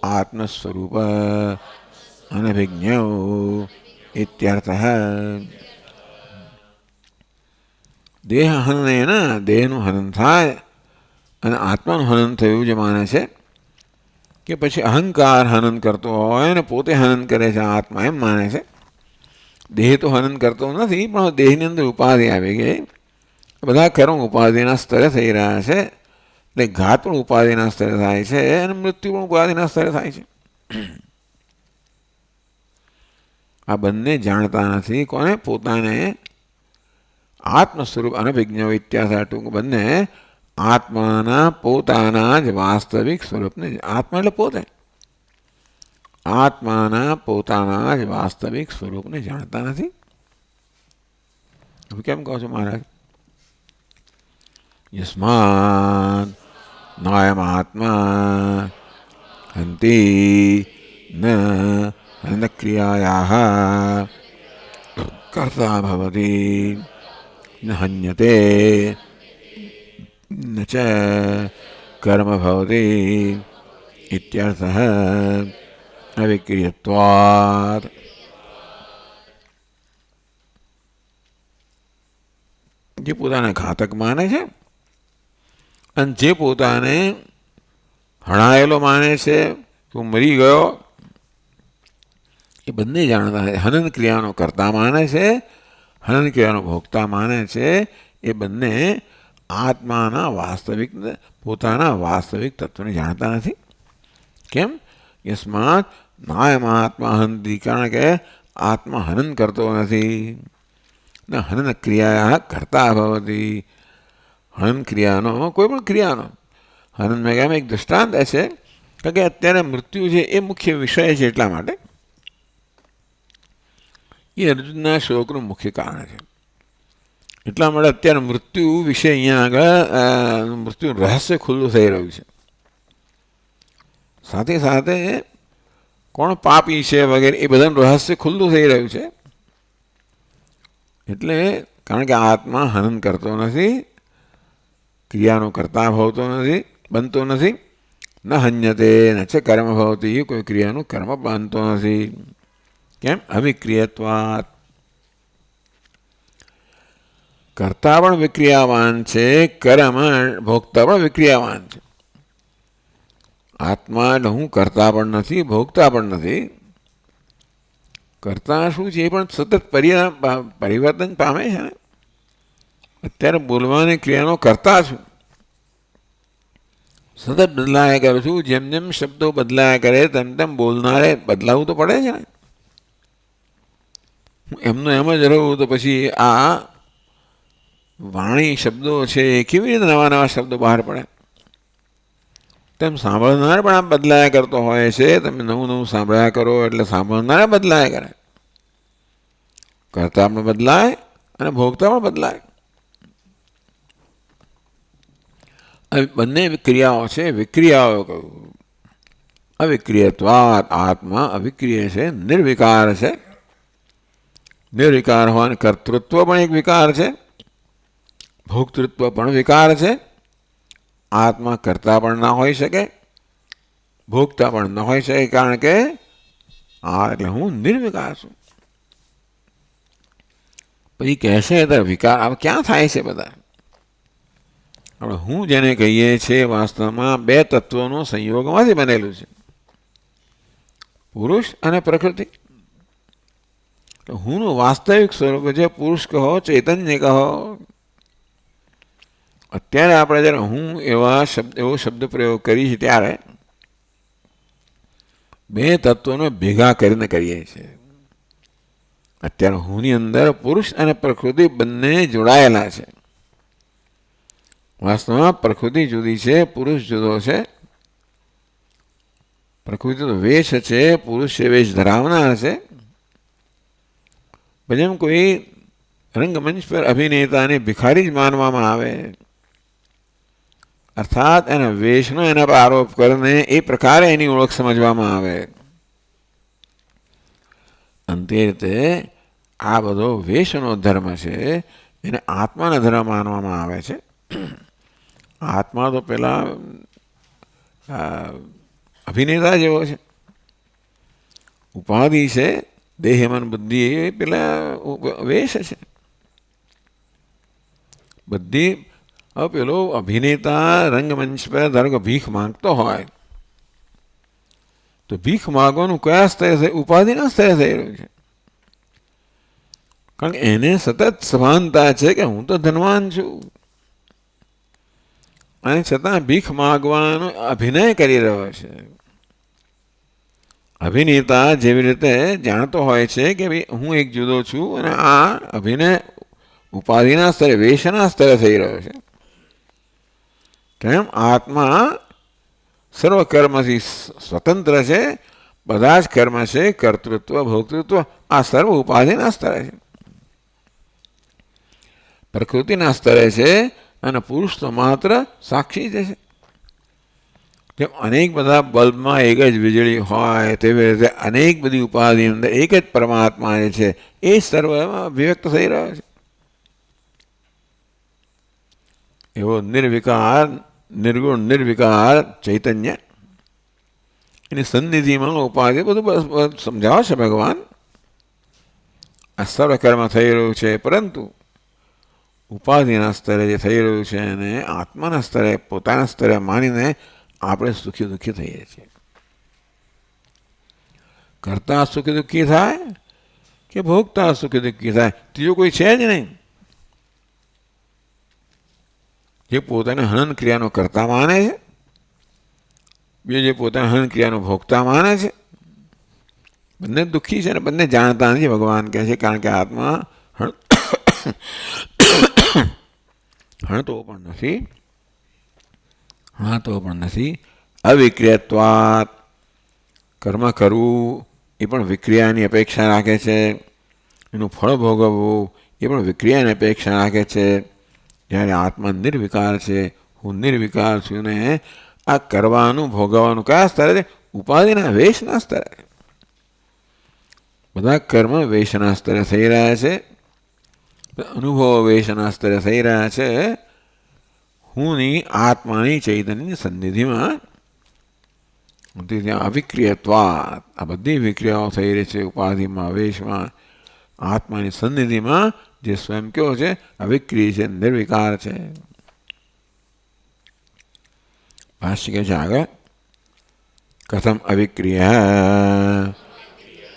[SPEAKER 1] આત્મસ્વરૂપ અનભિજ્ઞો ઇત્યર્થઃ. દેહ હનનેન દેહનું હનન થાય અને આત્માનું હનન થયું જે માને છે, કે પછી અહંકાર હનન કરતો હોય ને પોતે હનન કરે છે આત્મા, એમ માને છે. દેહ તો હનન કરતો નથી, પણ દેહની અંદર ઉપાધિ આવી ગઈ. બધા કર્મ ઉપાધિના સ્તરે થઈ રહ્યા છે. એટલે ઘાત પણ ઉપાધિના સ્તરે થાય છે અને મૃત્યુ પણ ઉપાધિના સ્તરે થાય છે. આ બંને જાણતા નથી. કોને? પોતાને. આત્મ સ્વરૂપ અનભિજ્ઞ ઇત્યાસા ટૂંક બંને આત્માના પોતાના જ વાસ્તવિક સ્વરૂપને, આત્મા એટલે પોતે, આત્માના પોતાના જ વાસ્તવિક સ્વરૂપને જાણતા નથી. કેમ કહો છો મહારાજ? યસ્માત નાયમ આત્મા હંતિ ન ક્રિયાયાઃ કર્તા ભવતિ ન હન્યતે ન ચ કર્મ ભવતિ ઇત્યર્થઃ અવિક્રિયત્વાत्. જે પોતાને ઘાતક માને છે અને જે પોતાને હણાયેલો માને છે, તું મરી ગયો, એ બંને જાણતા છે. હનન ક્રિયાનો કર્તા માને છે, હનન ક્રિયાનો ભોગતા માને છે. એ બંને આત્માના વાસ્તવિક, પોતાના વાસ્તવિક તત્વને જાણતા નથી. કેમ? યસ્માત નાયમ આત્મા હંતિ, કારણ કે આત્મા હનન કરતો નથી. હનન ક્રિયા કરતા ભવતી, હનન ક્રિયાનો, કોઈ પણ ક્રિયાનો હનન મેં એક દૃષ્ટાંત છે, કારણ કે અત્યારે મૃત્યુ છે એ મુખ્ય વિષય છે. એટલા માટે એ અર્જુનના શોકનું મુખ્ય કારણ છે. એટલા માટે અત્યારે મૃત્યુ વિશે અહીંયા આગળ મૃત્યુ રહસ્ય ખુલ્લું થઈ રહ્યું છે. સાથે સાથે કોણ પાપી છે વગેરે એ બધાનું રહસ્ય ખુલ્લું થઈ રહ્યું છે. એટલે કારણ કે આત્મા હનન કરતો નથી, ક્રિયાનો કરતા ભવતો નથી, બનતો નથી. ન હન્યતે ન ચ કર્મ ભવતી, કોઈ ક્રિયાનું કર્મ બનતો નથી. કેમ? અવિક્રિયત્વાत्. કર્તા પણ વિક્રિયાવાન છે, કર્મ ભોગતા પણ વિક્રિયાવાન છે. આત્મા એટલે હું કરતા પણ નથી, ભોગતા પણ નથી. કરતા શું છે એ પણ સતત પરિવર્તન પામે છે ને. અત્યારે બોલવાની ક્રિયાનો કરતા છું, સતત બદલાયા કરું છું. જેમ જેમ શબ્દો બદલાયા કરે તેમ તેમ બોલનારે બદલાવું તો પડે છે ને. હું એમનો એમ જ રહું તો પછી આ વાણી શબ્દો છે એ કેવી રીતે નવા નવા શબ્દો બહાર પડે? તેમ સાંભળનાર પણ આમ બદલાયા કરતો હોય છે. તમે નવું નવું સાંભળ્યા કરો એટલે સાંભળનારે બદલાયા કરે. કરતા પણ બદલાય અને ભોગતા પણ બદલાય. બંને ક્રિયાઓ છે, વિક્રિયાઓ કહ્યું. અવિક્રિયત્વાत्, આત્મા અવિક્રિય છે, નિર્વિકાર છે. નિર્વિકાર હોવાને કર્તૃત્વ પણ એક વિકાર છે, ભોક્તૃત્વ પણ વિકાર છે. આત્મા કરતા પણ ના હોઈ શકે, ભોગતા પણ ન હોઈ શકે, કારણ કે એટલે હું નિર્વિકાર છું. પછી કહેશે તો વિકાર હવે ક્યાં થાય છે બધા? હવે હું જેને કહીએ છીએ વાસ્તવમાં બે તત્વોનો સંયોગમાંથી બનેલું છે, પુરુષ અને પ્રકૃતિ. હુંનું વાસ્તવિક સ્વરૂપ છે પુરુષ કહો, ચૈતન્ય કહો. અત્યારે આપણે જ્યારે હું એવો શબ્દ પ્રયોગ કરીએ છીએ ત્યારે બે તત્વોને ભેગા કરીને કરીએ છીએ. અત્યારે હુંની અંદર પુરુષ અને પ્રકૃતિ બંને જોડાયેલા છે. વાસ્તવમાં પ્રકૃતિ જુદી છે, પુરુષ જુદો છે. પ્રકૃતિ તો વેશ છે, પુરુષ છે વેશ ધરાવનાર છે. જેમ કોઈ રંગમંચ પર અભિનેતાને ભિખારી જ માનવામાં આવે, અર્થાત એના વેશનો એના પર આરોપ કરીને એ પ્રકારે એની ઓળખ સમજવામાં આવે. અંતે રીતે આ બધો વેશનો ધર્મ છે એને આત્માના ધર્મ માનવામાં આવે છે. આત્મા તો પેલા અભિનેતા જેવો છે. ઉપાધિ છે, દેહ મન બુદ્ધિ એ પેલા વેશ છે. બધી પેલો અભિનેતા રંગમંચ પર ધારો કે ભીખ માંગતો હોય તો ભીખ માગવાનું કયા સ્તરે ઉપાધિના સ્તરે થઈ રહ્યું છે. કારણ કે એને સતત સભાનતા છે કે હું તો ધનવાન છું, અને છતાં ભીખ માગવાનો અભિનય કરી રહ્યો છે. અભિનેતા જેવી રીતે જાણતો હોય છે કે ભાઈ હું એક જુદો છું અને આ અભિનય ઉપાધિના સ્તરે વેશના સ્તરે થઈ રહ્યો છે, તેમ આત્મા સર્વ કર્મથી સ્વતંત્ર છે. બધા જ કર્મ છે, કર્તૃત્વ ભોક્તૃત્વ આ સર્વ ઉપાધિના સ્તરે છે, પ્રકૃતિના સ્તરે છે, અને પુરુષ તો માત્ર સાક્ષી છે. જેમ અનેક બધા બલ્બમાં એક જ વીજળી હોય તેવી રીતે અનેક બધી ઉપાધિની અંદર એક જ પરમાત્મા જે છે એ સર્વમાં અભિવ્યક્ત થઈ રહ્યો છે. એવો નિર્વિકાર નિર્ગુણ નિર્વિકાર ચૈતન્ય એની સન્નિધિમાં ઉપાધિ બધું સમજાવે છે ભગવાન. આ સર્વ કર્મ થઈ રહ્યું છે, પરંતુ ઉપાધિના સ્તરે જે થઈ રહ્યું છે એને આત્માના સ્તરે પોતાના સ્તરે માનીને આપણે સુખી દુઃખી થઈએ છીએ. કરતા સુખી દુઃખી થાય કે ભોગતા સુખી દુઃખી થાય, ત્રીજો કોઈ છે જ નહીં. જે પોતાને હનન ક્રિયાનો કરતા માને છે, બીજો જે પોતાના હનન ક્રિયાનો ભોગતા માને છે, બંને દુઃખી છે અને બંને જાણતા નથી. ભગવાન કહે છે કારણ કે આત્મા હણતો પણ નથી. અવિક્રિયત્વાત કર્મ કરવું એ પણ વિક્રિયાની અપેક્ષા રાખે છે, એનું ફળ ભોગવવું એ પણ વિક્રિયાની અપેક્ષા રાખે છે. જ્યારે આત્મા નિર્વિકાર છે, હું નિર્વિકાર છું ને આ કરવાનું ભોગવવાનું કયા સ્તરે છે? ઉપાધિના વેશના સ્તરે. બધા કર્મ વેશના સ્તરે થઈ રહ્યા છે, અનુભવો વેશના સ્તરે થઈ રહ્યા છે. હુંની આત્માની ચૈતન્યની સન્નિધિમાં ત્યાં અવિક્રિયત્વાત આ બધી વિક્રિયાઓ થઈ રહી છે ઉપાધિમાં વેશમાં. આત્માની સન્નિધિમાં જે સ્વયં કયો છે અવિક્રિય છે, નિર્વિકાર છે. ભાષ્ય કે છે આગળ કથમ અવિક્રિય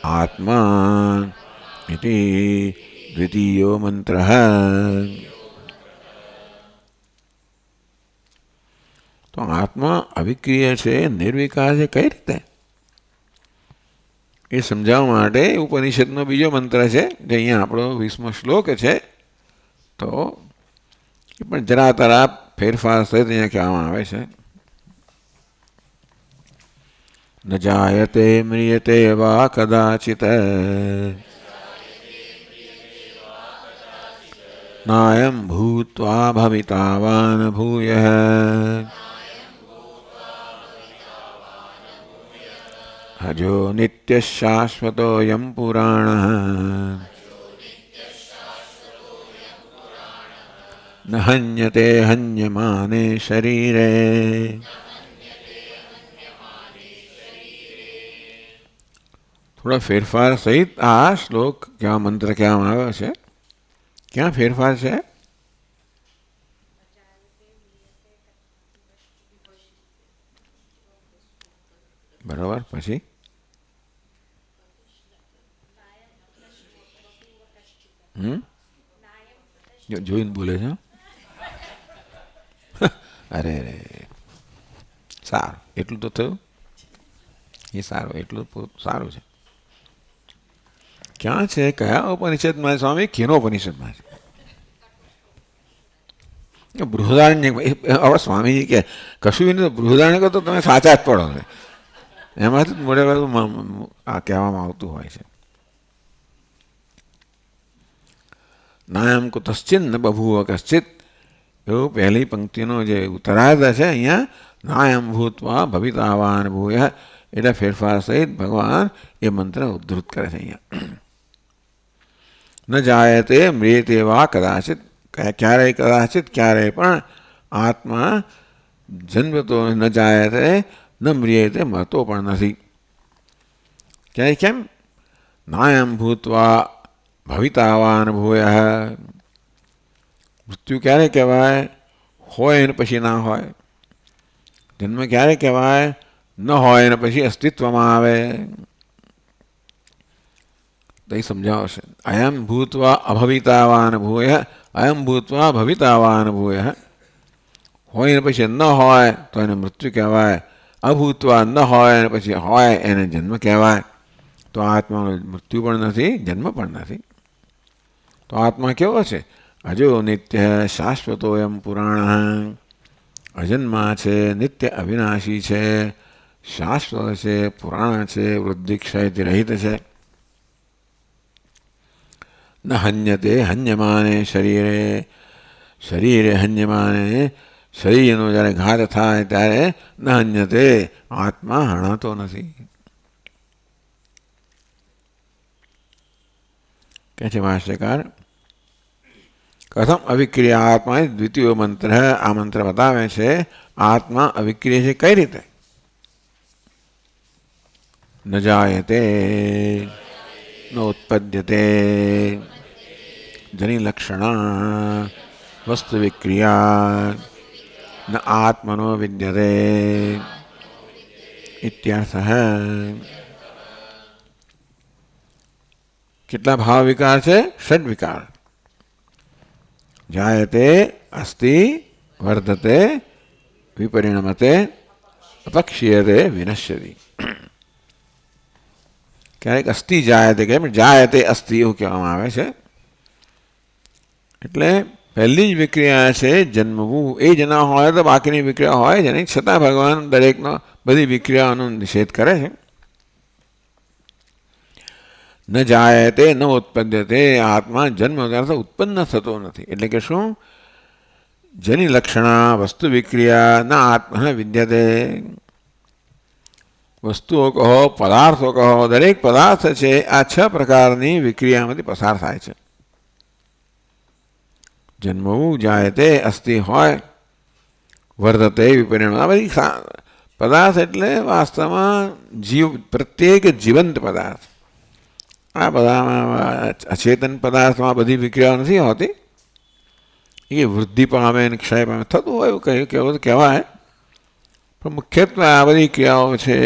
[SPEAKER 1] આત્મા ઇતિ દ્વિતીયો મંત્ર. તો આત્મા અવિક્રિય છે, નિર્વિકાર છે કઈ રીતે એ સમજાવવા માટે ઉપનિષદનો બીજો મંત્ર છે, જે અહીંયા આપણો 20મો શ્લોક છે. તો એ પણ જરા તરા ફેરફાર સહિત અહીંયા કહેવામાં આવે છે. ન જાયતે મ્રિયતે વા કદાચિત નાયમ ભૂત્વા ભવિતા વા ન ભૂયઃ અજો નિત્ય શાશ્વતોયમ પુરાણઃ ન હન્યતે હન્યમાને શરીરે. થોડા ફેરફાર સહિત આ શ્લોક ક્યાં મંત્ર કહેવામાં આવ્યો છે. ક્યાં ફેરફાર છે? બરાબર. પછી જોઈને બોલે છે. અરે રે, સારું, એટલું તો થયું. એ સારું, એટલું સારું છે. ક્યાં છે, કયા ઉપનિષદમાં સ્વામી? કેનો ઉપનિષદમાં છે? બૃહદારણ્ય. હવે સ્વામીજી કે કશું બી નહીં, બૃહદારણ્ય કહો તો તમે સાચા જ પડો ને, એમાંથી જ મોડે આ કહેવામાં આવતું હોય છે. નાયમ કુતશ્ચિન ન બભૂવ કશ્ચિત, એવું પહેલી પંક્તિનો જે ઉત્તરાર્ધ છે અહીંયા, નાયમ ભૂતવા ભવિતાવાન ભૂય, એટલે ફેરફાર સહિત ભગવાન એ મંત્ર ઉદ્ધૃત કરે છે અહીંયા. ન જાયતે મ્રિયતે વા કદાચિત, ક્યારેય કદાચિત ક્યારેય પણ આત્મા જન્મતો ન જાયતે ન મ્રિયતે, મરતો પણ નથી. ક્યાંય કેમ? નાયમ ભૂતવા ભવિતાવાન ભૂય, મૃત્યુ ક્યારે કહેવાય? હોય ને પછી ના હોય. જન્મ ક્યારે કહેવાય? ન હોય ને પછી અસ્તિત્વમાં આવે. તો એ સમજાવશે. અયમ ભૂતવા અભવિતાવાન ભૂય, અયમ ભૂતવા ભવિતાવાન ભૂય. હોય ને પછી ન હોય તો એને મૃત્યુ કહેવાય. અભૂતવા ન હોય ને પછી હોય એને જન્મ કહેવાય. તો આત્માનો મૃત્યુ પણ નથી, જન્મ પણ નથી. તો આત્મા કેવો છે? અજો નિત્ય શાશ્વતો એમ પુરાણ, અજન્મા છે, નિત્ય અવિનાશી છે, શાશ્વત છે, પુરાણ છે, વૃદ્ધિ ક્ષયથી રહિત છે. ન હન્યતે હન્યમાને શરીરે, શરીરે હન્યમાને, શરીરનો જ્યારે ઘાત થાય ત્યારે ન હન્યતે, આત્મા હણાતો નથી. કહે છે ભાષ્યકાર, કથમ અવિક્રિય આત્મા, દ્વિતીય મંત્ર. આ મંત્ર બતાવે છે આત્મા અવિક્રિય છે કઈ રીતે. ન જાયતે ન ઉત્પદ્યતે જની લક્ષણા વસ્તુ વિક્રિયા ન આત્મનો વિદ્યતે ઇત્યર્થ. કેટલા ભાવ વિકાર છે? ષડ વિકાર. જાયતે, અસ્તિ, વર્ધતે, વિપરિણમતે, અપક્ષીયતે, વિનશ્યતિ. ક્યારેક અસ્થિ જાયતે, કેમ જાયતે અસ્થિ એવું કહેવામાં આવે છે. એટલે પહેલી જ વિક્રિયા છે જન્મવું. એ જ ના હોય તો બાકીની વિક્રિયા હોય જ નહીં. છતાં ભગવાન દરેકનો બધી વિક્રિયાઓનો નિષેધ કરે છે. ન જાયતે ન ઉત્પદ્યતે, આત્મા જન્મ અર્થ ઉત્પન્ન થતો નથી. એટલે કે શું? જની લક્ષણા વસ્તુ વિક્રિયા ન આત્મા વિદ્યતે. વસ્તુઓ કહો, પદાર્થો કહો, દરેક પદાર્થ છે આ 6 પ્રકારની વિક્રિયામાંથી પસાર થાય છે. જન્મવું, જાયતે, અસ્થિ હોય, વર્ધતે, વિપરિણામ. આ બધી પદાર્થ એટલે વાસ્તવમાં પ્રત્યેક જીવંત પદાર્થ. આ બધામાં અચેતન પદાર્થમાં બધી વિક્રિયાઓ નથી હોતી. એ વૃદ્ધિ પામે અને ક્ષય પામે થતું હોય એવું કહ્યું કહેવાય. પણ મુખ્યત્વે આ બધી ક્રિયાઓ છે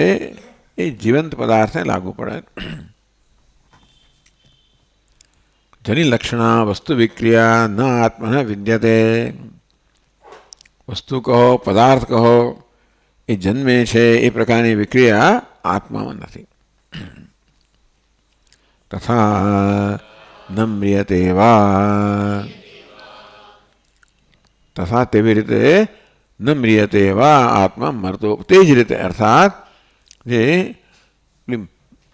[SPEAKER 1] એ જીવંત પદાર્થને લાગુ પડે. જની લક્ષણા વસ્તુ વિક્રિયા ન આત્મા વિદ્યતે. વસ્તુ કહો, પદાર્થ કહો, એ જન્મે છે એ પ્રકારની વિક્રિયા આત્મામાં નથી. તથા ન મ્રિયતે વા, તથા તેવી રીતે ન મ્રિયતે વા, આત્મા મરતો. તે જ રીતે અર્થાત જે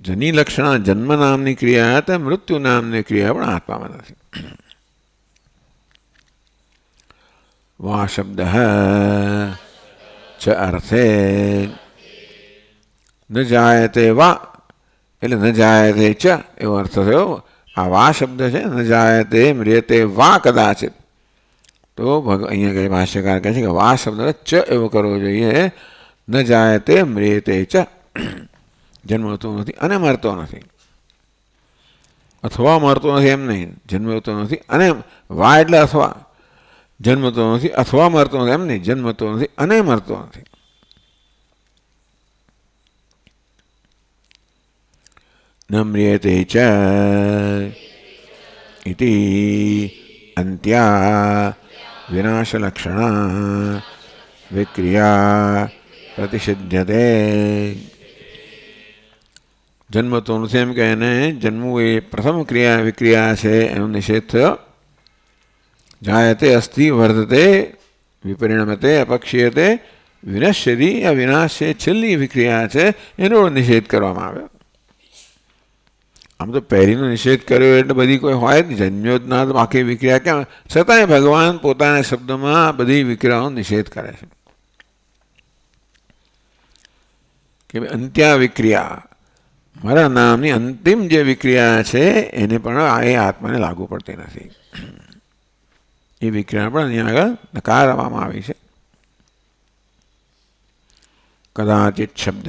[SPEAKER 1] જની લક્ષણા જન્મ નામની ક્રિયા તે મૃત્યુ નામની ક્રિયા પણ આત્મામાં નથી. વા શબ્દ ચ અર્થે ન જાયતે વા, એટલે ન જાયતે ચ એવો અર્થ થયો. આ વા શબ્દ છે, ન જાયતે મ્રિયતે વા કદાચિત. તો અહીંયા કઈ ભાષ્યકાર કહે છે કે વા શબ્દ ચ એવો કરવો જોઈએ. ન જાયતે મ્રિયતે ચ, જન્મતો નથી અને મરતો નથી. અથવા મરતો નથી એમ નહીં, જન્મતો નથી અને વા એટલે અથવા. જન્મતો નથી અથવા મરતો નથી એમ નહીં, જન્મતો નથી અને મરતો નથી. ન મ્રિયતે ચ ઇતિ અંત્યા વિનાશલક્ષણા વિક્રિયા પ્રતિષિધ્યતે. જન્મ તો નથી એમ કે એને જન્મવું એ પ્રથમ ક્રિયા વિક્રિયા છે એનો નિષેધ થયો. જાયતે અસ્થિ વર્ધતે વિપરિણમતે અપક્ષીયતે વિનશ્યતિ. આ વિનાશ છે છેલ્લી વિક્રિયા છે એનો નિષેધ કરવામાં આવ્યો. આમ તો પહેલીનો નિષેધ કર્યો એટલે બધી કોઈ હોય જ નહીં. જન્યોજના તો આખી વિક્રિયા કેમ, છતાંય ભગવાન પોતાના શબ્દમાં બધી વિક્રિયાનો નિષેધ કરે છે કે અંત્યા વિક્રિયા, મારા નામની અંતિમ જે વિક્રિયા છે એને પણ એ આત્માને લાગુ પડતી નથી. એ વિક્રિયા પણ અહીંયા આગળ નકારવામાં આવી છે. કદાચિત શબ્દ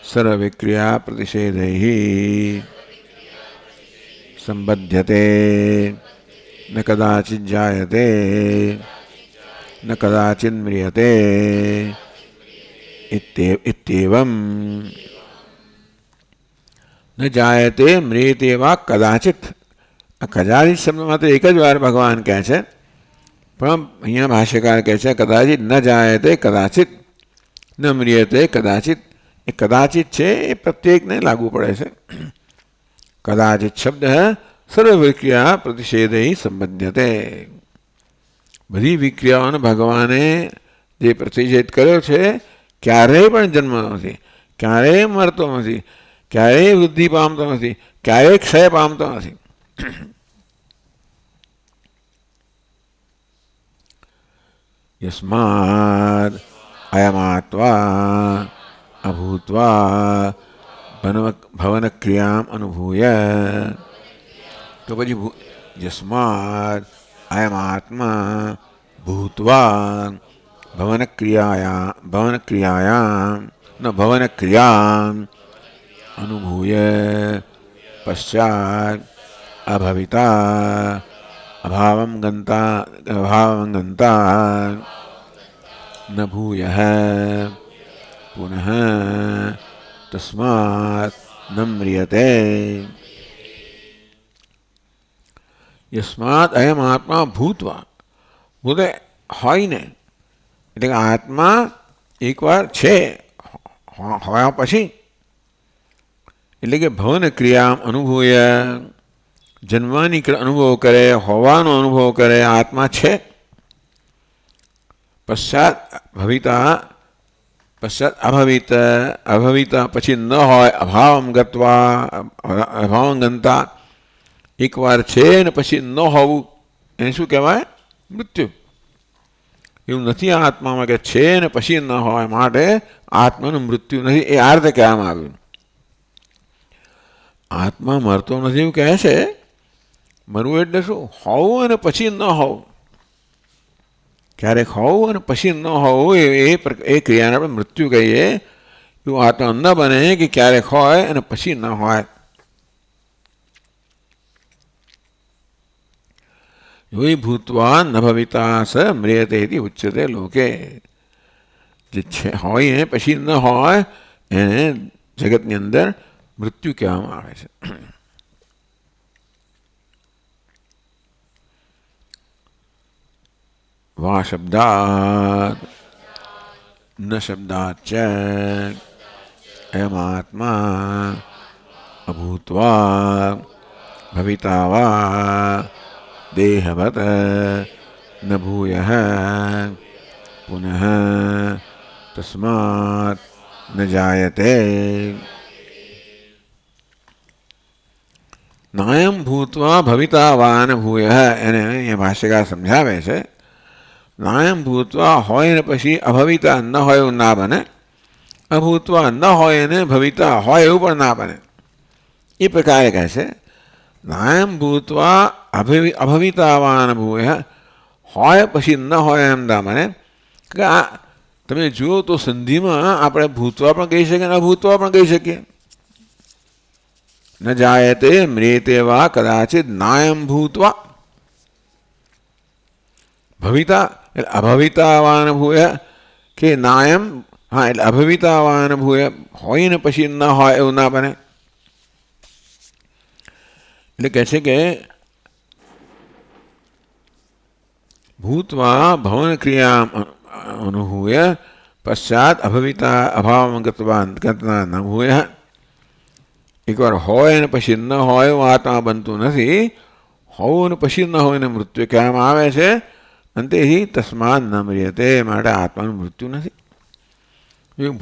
[SPEAKER 1] સર્વવિક્રિયા પ્રતિષેધૈ સંબધ્યતે ન કદાચિત જાયતે ન કદાચિત મ્રિયતે ઇત્યેવમ. ન જાયતે મ્રિયતે વા કદાચિત. આ કદાચિત શબ્દ માત્ર એક જ વાર ભગવાન કહે છે, પણ અહીંયા ભાષ્યકાર કહે છે કદાચિત ન જાયતે કદાચિત ન મ્રિયતે કદાચિત. એ કદાચિત છે એ પ્રત્યેકને લાગુ પડે છે. કદાચિત શબ્દ સર્વ વિક્રિયા પ્રતિષેધૈ સંબધ્યતે. બધી વિક્રિયાઓને ભગવાને જે પ્રતિષેધ કર્યો છે, ક્યારેય પણ જન્મ નથી, ક્યારેય મરતો નથી, ક્યારેય વૃદ્ધિ પામતો નથી, ક્યારેય ક્ષય પામતો નથી. યસ્માદ અયમાત્વા અભૂત્વા ભવન ક્રિયામ અનુભૂય. તો પછી યસ્માદ અયમાત્મા ભૂત્વા ભવન ક્રિયાયામ અનુભૂય પશ્ચાત અભવિતા અભાવમ ગંતા ન ભૂયઃ પુનઃ તસ્માત ન મ્રિયતે. યસ્માત અયમ આત્મા ભૂત્વા, પોતે હોય ને, એટલે કે આત્મા એકવાર છે હોયા પછી, એટલે કે ભવન ક્રિયા અનુભૂય, જન્મવાની અનુભવ કરે, હોવાનો અનુભવ કરે, આત્મા છે. પશ્ચાત ભવિતા, પશ્ચાત અભવિતા પછી ન હોય, અભાવમ ગત્વા અભાવમ ગંતા, એકવાર છે ને પછી ન હોવું, એને શું કહેવાય? મૃત્યુ. એવું નથી આ આત્મામાં કે છે ને પછી ન હોય, માટે આત્માનું મૃત્યુ નથી. એ આ રીતે કહેવામાં આવ્યું. આત્મા મરતો નથી એવું કહે છે. મરવું એટલે શું? હોવું અને પછી ન હોવું. ક્યારેક હોવું અને પછી ન હોવું, એ ક્રિયાને આપણે મૃત્યુ કહીએ. એવું આત્મા ન બને કે ક્યારેક હોય અને પછી ન હોય. યોઈ ભૂતવા ન ભવિતા સ મ્રિયતે ઇતિ ઉચ્યતે લોકે. જે છે હોય એને પછી ન હોય એને જગતની અંદર મૃત્યુ કહેવામાં આવે છે. વા શબ્દાત ન શબ્દાત ચ અયમાત્મા અભૂત્વા ભવિતા વા દેહવત ન ભૂયઃ પુનઃ તસ્માત ન જાયતે. નાયમ ભૂત્વા ભવિતા વા ન ભૂયઃ, એને એ ભાષ્યકાર સમજાવે છે. નાયમ ભૂતવા હોય ને પછી અભવિતા ન હોય એવું ના બને, અભૂતવા ન હોય ને ભવિતા હોય એવું પણ ના બને. એ પ્રકારે કહે છે. નાયમ ભૂતવા અભવિતાવાન ભૂય, હોય પછી ન હોય એમ ના બને. કે આ તમે જુઓ તો સંધિમાં આપણે ભૂતવા પણ કહી શકીએ અને અભૂતવા પણ કહી શકીએ. ન જાયતે મ્રિયતે વા કદાચિત નાયમ ભૂતવા. ભવિતા એટલે અભવિતાવાન ભૂય કે નાયમ, હા એટલે અભવિતાવાન ભૂય, હોય ને પછી ન હોય એવું ના બને. એટલે કહે છે કે ભૂત્વા ભવન ક્રિયા અનુભૂય પશ્ચાત અભવિતા અભાવ ગતના ન ભૂય. એકવાર હોય ને પછી ન હોય એવું આત્મા બનતું નથી. હોવું ને પછી ન હોય ને મૃત્યુ કહેવામાં આવે છે. અને તેથી તસ્માદ ન મ્રિયતે, માટે આત્માનું મૃત્યુ નથી.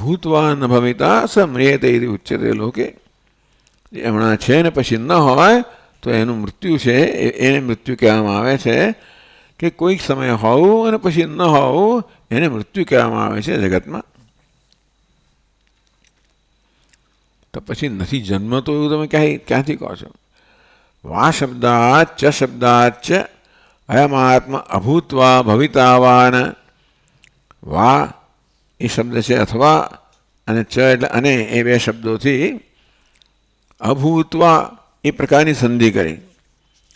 [SPEAKER 1] ભૂતવા ન ભવિતા સ મ્રિયતે એ ઉચ્ચતે લોકે. હમણાં છે ને પછી ન હોય તો એનું મૃત્યુ છે, એને મૃત્યુ કહેવામાં આવે છે. કે કોઈક સમય હોવું અને પછી ન હોવું એને મૃત્યુ કહેવામાં આવે છે જગતમાં. તો પછી નથી જન્મ તો એવું તમે ક્યાંથી કહો છો? વા શબ્દાત ચ શબ્દાત ચ અયમાત્મા અભૂતવા ભવિતાવાન. વા એ શબ્દ છે અથવા, અને ચ એટલે અને, એ બે શબ્દોથી અભૂતવા એ પ્રકારની સંધિ કરી.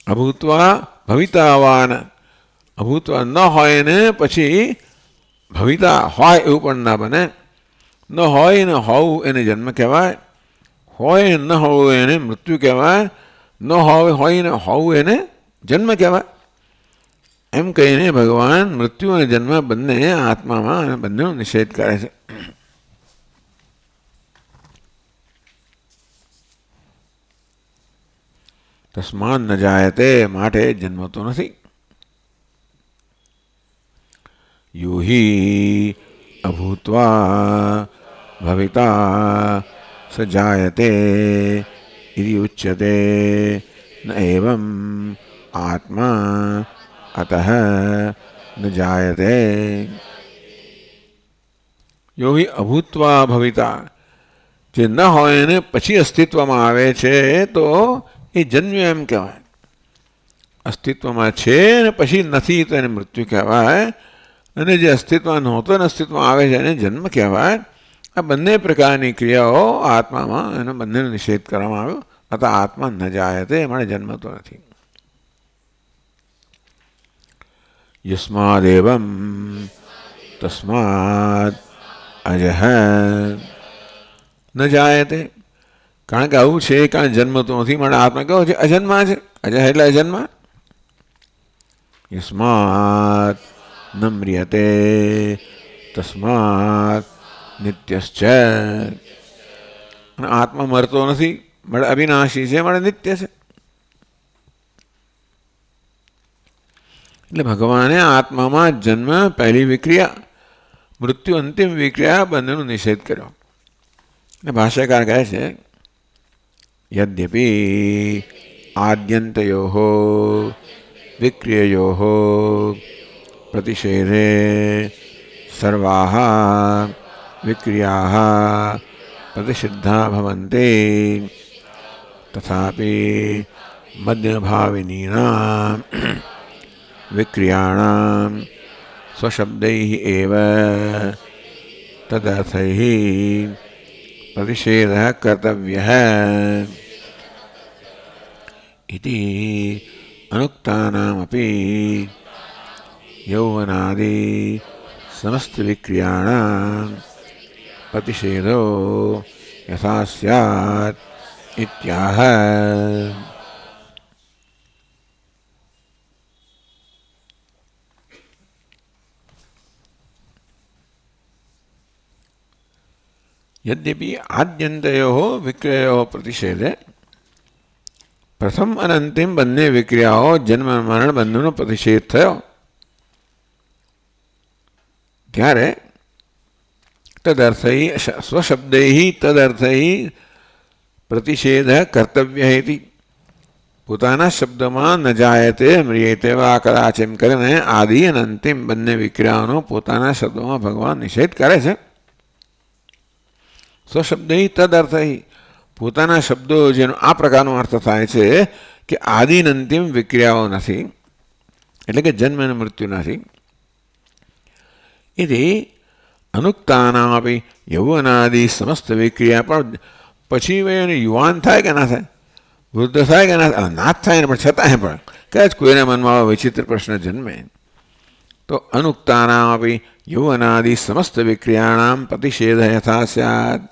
[SPEAKER 1] અભૂતવા ભવિતાવાન, અભૂતવા ન હોય ને પછી ભવિતા હોય એવું પણ ના બને. ન હોય ને હોવું એને જન્મ કહેવાય, હોય ન હોવું એને મૃત્યુ કહેવાય, ન હોય ને હોવું એને જન્મ કહેવાય. એમ કહીને ભગવાન મૃત્યુ અને જન્મ બંને આત્મામાં અને બંનેનો નિષેધ કરે છે. તસ્માદ ન જાયતે, માટે જન્મતો નથી. યો હિ અભૂત્વા ભવિતા સ જાયતે ઇતિ ઉચ્યતે ન એવં આત્મા અતઃ ન જાયતે. યો હિ અભૂત્વા ભવિતા, જે ન હોય ને પછી અસ્તિત્વમાં આવે છે તો એ જન્મ્યો એમ કહેવાય. અસ્તિત્વમાં છે ને પછી નથી તો એને મૃત્યુ કહેવાય. અને જે અસ્તિત્વમાં નહોતો ને અસ્તિત્વમાં આવે છે એને જન્મ કહેવાય. આ બંને પ્રકારની ક્રિયાઓ આત્મામાં એનો બંનેનો નિષેધ કરવામાં આવ્યો. અતઃ આત્મા ન જાયતે, માટે જન્મતો નથી. યસ્માદેવમ તસ્માદ અજહ ન જાયતે. કારણ કે આવું છે, કારણ જન્મતો નથી, માટે આત્મા કેવો છે? અજન્મા છે. અજહ એટલે અજન્મા. યસ્માત ન મ્રિયતે તસ્માત નિત્યશ્ચ. આત્મા મરતો નથી, મળે અવિનાશી છે, મળે નિત્ય છે. એટલે ભગવાને આત્મામાં જન્મ પહેલી વિક્રિયા, મૃત્યુ અંતિમ વિક્રિયા બંનેનો નિષેધ કર્યો. એટલે ભાષ્યકાર કહે છે યદ્યપિ આદ્યંતયો વિક્રિયયો પ્રતિષેધે સર્વાઃ વિક્રિયાઃ પ્રતિષિદ્ધા ભવન્તિ તથાપિ મધ્યભાવિનીનાં વિક્રિયાણાં સ્વશબ્दैः एव તદર્થૈः પ્રતિષેધः કર્તવ્યः इति अनुक्तानामपि यौवनादि समस्त विक्रियाणां प्रतिषेधो यथा स्यात् इत्याह. यद्यपि आद्यन्तयोः विक्रिययोः प्रतिषेधे પ્રથમ અને અંતિમ બંને વિક્રિયાઓ જન્મ મરણ બંનેનો પ્રતિષેધ થયો, ત્યારે તદર્થૈ સ્વશબ્દૈ તદર્થૈ પ્રતિષેધ કર્તવ્ય ઇતિ. પોતાના શબ્દમાં ન જાયતે મ્રિયતે વા કદાચ એમ કરીને આદિ અને અંતિમ બંને વિક્રિયાઓનો પોતાના શબ્દોમાં ભગવાન નિષેધ કરે છે. સ્વશબ્દૈ તદર્થૈ, પોતાના શબ્દો જેનો આ પ્રકારનો અર્થ થાય છે કે આદિ અંતિમ વિક્રિયાઓ નથી, એટલે કે જન્મ અને મૃત્યુ નથી. એથી અનુક્તાનામ આપી યૌવનાદિ સમસ્ત વિક્રિયા, પણ પછી એને યુવાન થાય કે ના થાય, વૃદ્ધ થાય કે ના થાય ને, પણ છતાંય પણ કદાચ કોઈના મનમાં આવો વિચિત્ર પ્રશ્ન જન્મે તો અનુક્તાનામ આપી યૌવનાદિ સમસ્ત વિક્રિયાણામ પ્રતિષેધ યથા સ્યાદ.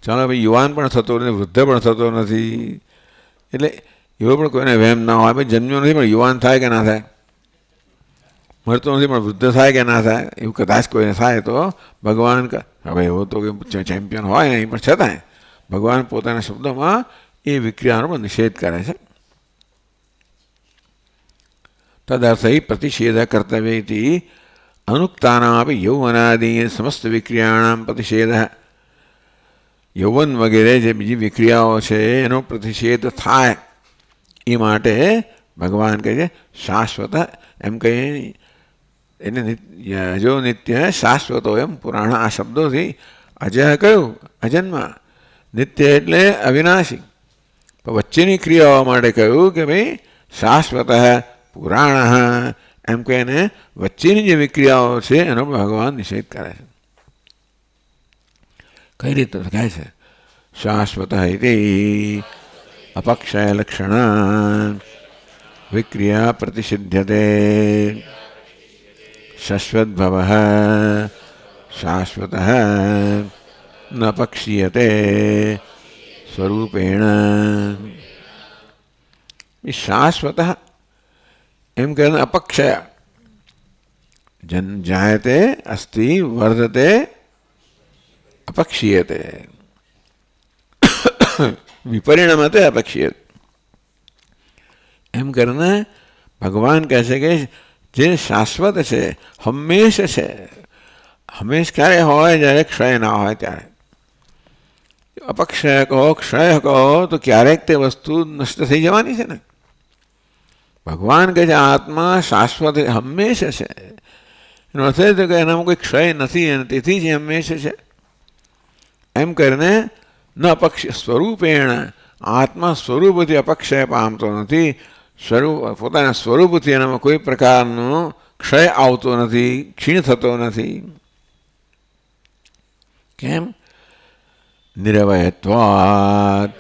[SPEAKER 1] ચાલો ભાઈ, યુવાન પણ થતો નથી, વૃદ્ધ પણ થતો નથી, એટલે એવો પણ કોઈને વહેમ ના હોય ભાઈ જન્મ્યો નથી પણ યુવાન થાય કે ના થાય. મળતો નથી પણ વૃદ્ધ થાય કે ના થાય એવું કદાચ કોઈને થાય તો ભગવાન હવે એવો તો ચેમ્પિયન હોય નહીં પણ છતાંય ભગવાન પોતાના શબ્દોમાં એ વિક્રિયાનો નિષેધ કરે છે. તદર્થ પ્રતિષેધ કર્તવ્ય અનુક્તાનાપી યૌવનાદિ સમસ્ત વિક્રિયાણામ પ્રતિષેધ. યૌવન વગેરે જે બીજી વિક્રિયાઓ છે એનો પ્રતિષેધ થાય એ માટે ભગવાન કહે છે શાશ્વત એમ કહીએ એટલે અજો નિત્ય શાશ્વતો એમ પુરાણ આ શબ્દોથી અજય કયું અજન્મ, નિત્ય એટલે અવિનાશી. પણ વચ્ચેની ક્રિયાઓ માટે કહ્યું કે ભાઈ શાશ્વત પુરાણ એમ કહીને વચ્ચેની જે વિક્રિયાઓ છે એનો ભગવાન નિષેધ કરે છે. કઈ રીતે કહે છે? શાશ્વત ઇતિ અપક્ષય લક્ષણ વિક્રિયા પ્રતિષિધ્યતે શાશ્વતભવ શાશ્વત ન પક્ષીયતે સ્વરૂપેણ. શાશ્વત એમ કહે અપક્ષય જાયતે અસ્તિ વર્ધતે અપક્ષીયતે વિપરિણમતે અપક્ષીયતે એમ કરીને ભગવાન કહે છે કે જે શાશ્વત છે હંમેશ છે. હંમેશ ક્યારે હોય? જ્યારે ક્ષય ના હોય ત્યારે. અપક્ષય કહો ક્ષય કહો તો ક્યારેક તે વસ્તુ નષ્ટ થઈ જવાની છે ને. ભગવાન કહે છે આત્મા શાશ્વત હંમેશ છે. એનો અર્થ એ કે એનામાં કોઈ ક્ષય નથી અને તેથી જ હંમેશ છે એમ કરીને ન અપક્ષ સ્વરૂપેણ આત્મા સ્વરૂપથી અપક્ષય પામતો નથી. પોતાના સ્વરૂપથી એનામાં કોઈ પ્રકારનો ક્ષય આવતો નથી, ક્ષીણ થતો નથી. કેમ? નિરવયત્વાत्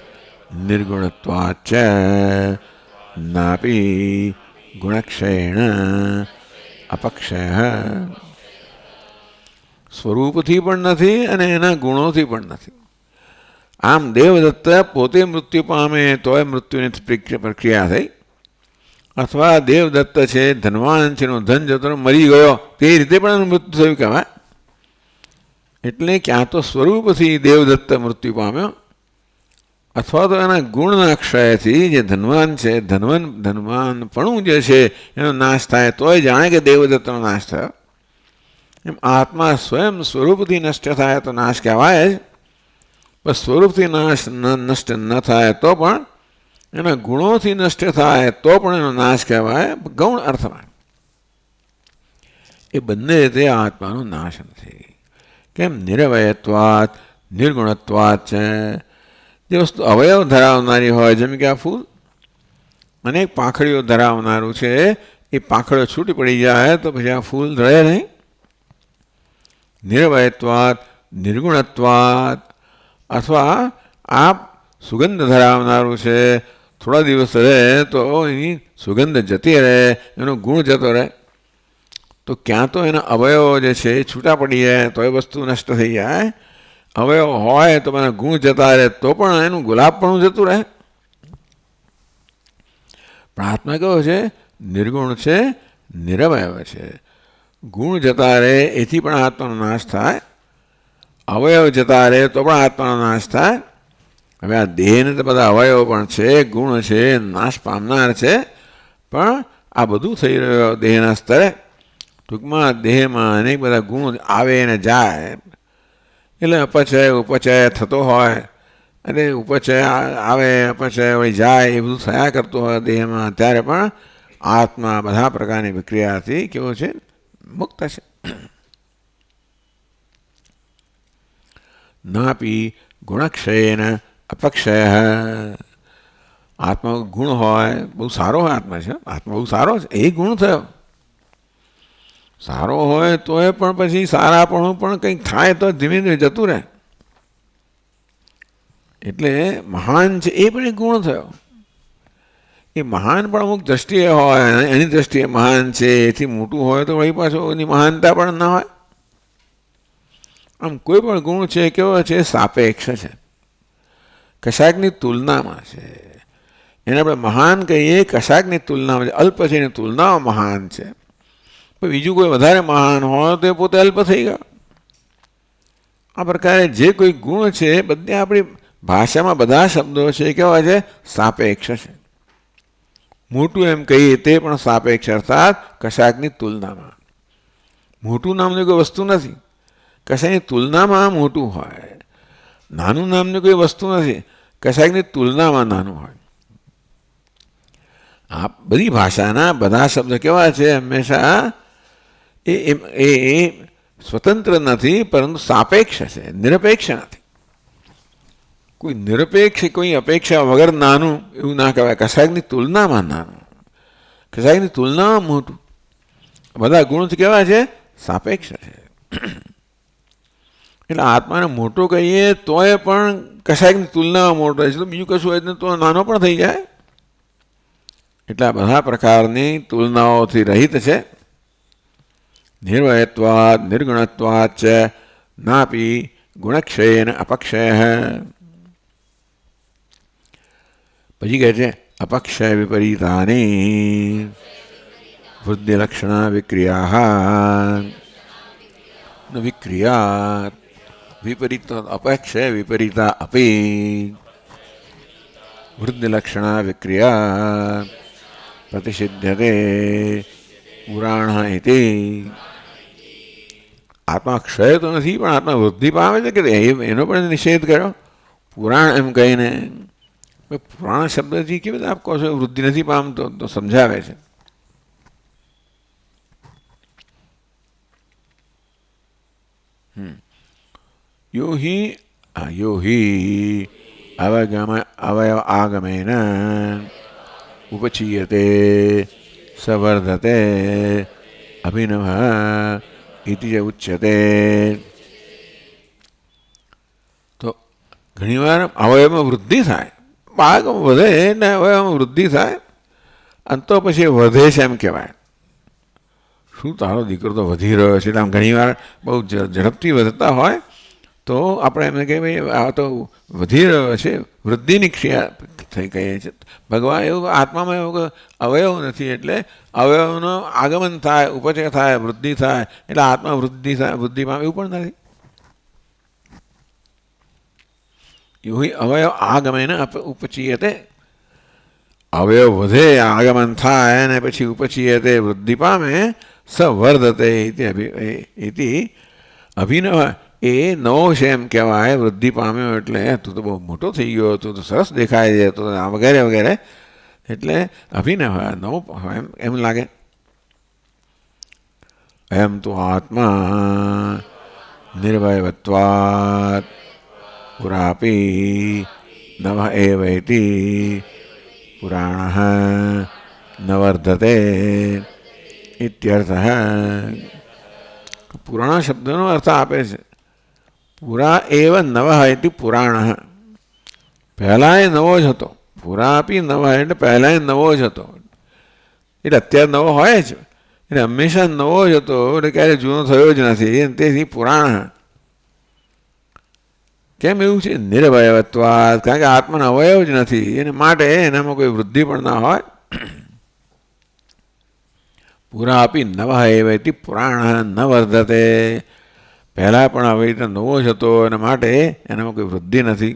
[SPEAKER 1] નિર્ગુણત્વાચ્ચ નાપી ગુણક્ષયેણ અપક્ષય. સ્વરૂપથી પણ નથી અને એના ગુણોથી પણ નથી. આમ દેવદત્ત પોતે મૃત્યુ પામે તોય મૃત્યુની પ્રક્રિયા થઈ, અથવા દેવદત્ત છે ધનવાન છે એનું ધન જતો મરી ગયો તે રીતે પણ એનું મૃત્યુ થયું કહેવાય. એટલે ક્યાં તો સ્વરૂપથી દેવદત્ત મૃત્યુ પામ્યો અથવા તો એના ગુણના ક્ષયથી જે ધનવાન છે ધનવાનપણું જે છે એનો નાશ થાય તોય જાણે કે દેવદત્તનો નાશ થયો. એમ આત્મા સ્વયં સ્વરૂપથી નષ્ટ થાય તો નાશ કહેવાય જ, પણ સ્વરૂપથી નાશ નષ્ટ ન થાય તો પણ એના ગુણોથી નષ્ટ થાય તો પણ એનો નાશ કહેવાય ગૌણ અર્થમાં. એ બંને રીતે આત્માનો નાશ નથી. કેમ? નિરવયત્વાત નિર્ગુણત્વાત છે. જે વસ્તુ અવયવ ધરાવનારી હોય જેમ કે આ ફૂલ અનેક પાંખડીઓ ધરાવનારું છે, એ પાંખડીઓ છૂટી પડી જાય તો પછી આ ફૂલ રહે નહીં. નિરવયત્વાત નિર્ગુણત્વાત અથવા આ સુગંધ ધરાવનારું છે, થોડા દિવસ રહે તો એની સુગંધ જતી રહે, એનો ગુણ જતો રહે. તો ક્યાં તો એના અવયવો જે છે એ છૂટા પડી જાય તો એ વસ્તુ નષ્ટ થઈ જાય. અવયવ હોય તો એના ગુણ જતા રહે તો પણ એનું ગુલાબપણું જતું રહે. પણ આત્મા કયો છે? નિર્ગુણ છે, નિરવયવ છે. ગુણ જતા રહે એથી પણ આત્માનો નાશ થાય, અવયવ જતા રહે તો પણ આત્માનો નાશ થાય. હવે આ દેહને તો બધા અવયવ પણ છે, ગુણ છે, નાશ પામનાર છે, પણ આ બધું થઈ રહ્યું દેહના સ્તરે. ટૂંકમાં દેહમાં અનેક બધા ગુણ આવે અને જાય એટલે અપચય ઉપચય થતો હોય અને ઉપચય આવે અપચય વળી જાય એ બધું થયા કરતું હોય દેહમાં. ત્યારે પણ આત્મા બધા પ્રકારની વિક્રિયાથી કેવો છે? મુક્ત છે. નાપી ગુણક્ષયેન અપક્ષય. આત્મા ગુણ હોય, બહુ સારો હોય આત્મા છે, આત્મા બહુ સારો છે, એ ગુણ થયો. સારો હોય તો એ પણ પછી સારાપણું પણ કંઈક થાય તો ધીમે ધીમે જતું રહે. એટલે મહાન છે એ પણ એક ગુણ થયો. એ મહાન પણ અમુક દ્રષ્ટિએ હોય, એની દ્રષ્ટિએ મહાન છે, એથી મોટું હોય તો વળી પાછું એની મહાનતા પણ ના હોય. આમ કોઈ પણ ગુણ છે કેવો છે? સાપેક્ષ છે, કશાકની તુલનામાં છે. એને આપણે મહાન કહીએ કશાકની તુલનામાં છે, અલ્પ છે એની તુલનામાં મહાન છે. બીજું કોઈ વધારે મહાન હોય તો એ પોતે અલ્પ થઈ ગયો. આ પ્રકારે જે કોઈ ગુણ છે બધે આપણી ભાષામાં બધા શબ્દો છે એ કેવા છે? સાપેક્ષ છે. મોટું એમ કહીએ તે પણ સાપેક્ષ, અર્થાત કશાકની તુલનામાં. મોટું નામની કોઈ વસ્તુ નથી, કશાકની તુલનામાં મોટું હોય. નાનું નામની કોઈ વસ્તુ નથી, કશાકની તુલનામાં નાનું હોય. આ બધી ભાષાના બધા શબ્દ કેવા છે? હંમેશા એ સ્વતંત્ર નથી, પરંતુ સાપેક્ષ છે, નિરપેક્ષ નથી. કોઈ નિરપેક્ષ, કોઈ અપેક્ષા વગર નાનું એવું ના કહેવાય. કશાકની તુલનામાં નાનું, કશાકની તુલનામાં મોટું. બધા ગુણ કેવા છે? સાપેક્ષ છે. એટલે આત્માને મોટો કહીએ તોય પણ કશાકની તુલનામાં મોટો છે, તો બીજું કશું હોય તો નાનો પણ થઈ જાય. એટલે આ બધા પ્રકારની તુલનાઓથી રહિત છે. નિર્વયત્વાદ નિર્ગુણત્વાદ ચ નાપી ગુણક્ષયેન અપક્ષય. પછી કહે છે અપક્ષય વિપરીતાની વૃદ્ધિલક્ષણા વિક્રિયા વિક્રિયા વિપરીત અપક્ષય વિપરીતા અપી વૃદ્ધિલક્ષણા વિક્રિયા પ્રતિષિધ્યતે પુરાણ ઇતિ. આત્મા ક્ષય તો નથી, પણ આત્મા વૃદ્ધિ પામે છે કે એનો પણ નિષેધ કર્યો પુરાણ એમ કહીને. પુરાણ શબ્દથી કેવી રીતે આપ કહો છો વૃદ્ધિ નથી પામતો? તો સમજાવે છે. યો હિ અવયવ આગમેન ઉપચીયતે સવર્ધતે અભિનવ ઇતિ ઉચ્યતે. તો ઘણીવાર અવયવમાં વૃદ્ધિ થાય, બાળક વધે એટલે અવયવમાં વૃદ્ધિ થાય, અને તો પછી વધે છે એમ કહેવાય. શું તારો દીકરો તો વધી રહ્યો છે, એટલે આમ ઘણીવાર બહુ ઝડપથી વધતા હોય તો આપણે એમને કહીએ ભાઈ આ તો વધી રહ્યો છે, વૃદ્ધિની ક્રિયા થઈ કહીએ છીએ. ભગવાન એવું આત્મામાં એવું અવયવ નથી, એટલે અવયવનું આગમન થાય, ઉપચય થાય, વૃદ્ધિ થાય, એટલે આત્મા વૃદ્ધિ થાય, વૃદ્ધિ પામે એવું પણ નથી. એવું અવયવ આગમન ઉપચીયતે, અવયવ વધે, આગમન થાય અને પછી ઉપચીયતે વૃદ્ધિ પામે, સવર્ધતે ઇતિ અભિનવ, એ નવો છે એમ કહેવાય. વૃદ્ધિ પામ્યો એટલે તું તો બહુ મોટો થઈ ગયો, તું તો સરસ દેખાય છે, તો વગેરે વગેરે. એટલે અભિનવ નવો એમ લાગે. એમ તો આત્મા નિર્વયવત્વાत् પુરાપી નવ એવ ઇતિ પુરાણઃ ન વર્ધતે ઇત્યર્થઃ. પુરાણ શબ્દનો અર્થ આપે છે પુરા એવ નવ ઇતિ પુરાણ. પહેલાં એ નવો જ હતો. પુરાપી નવ એટલે પહેલાં એ નવો જ હતો, એટલે અત્યારે નવો હોય જ, એટલે હંમેશા નવો જ હતો, એટલે ક્યારે જૂનો થયો જ નથી. તેથી પુરાણ. કેમ એવું છે? નિર્વયવત્વાદ, કારણ કે આત્માનો અવયવ જ નથી, એને માટે એનામાં કોઈ વૃદ્ધિ પણ ના હોય. પુરા આપી નવ એવથી પુરાણ ન વર્ધતે, પહેલાં પણ આવી રીતે નવો જ હતો, એના માટે એનામાં કોઈ વૃદ્ધિ નથી.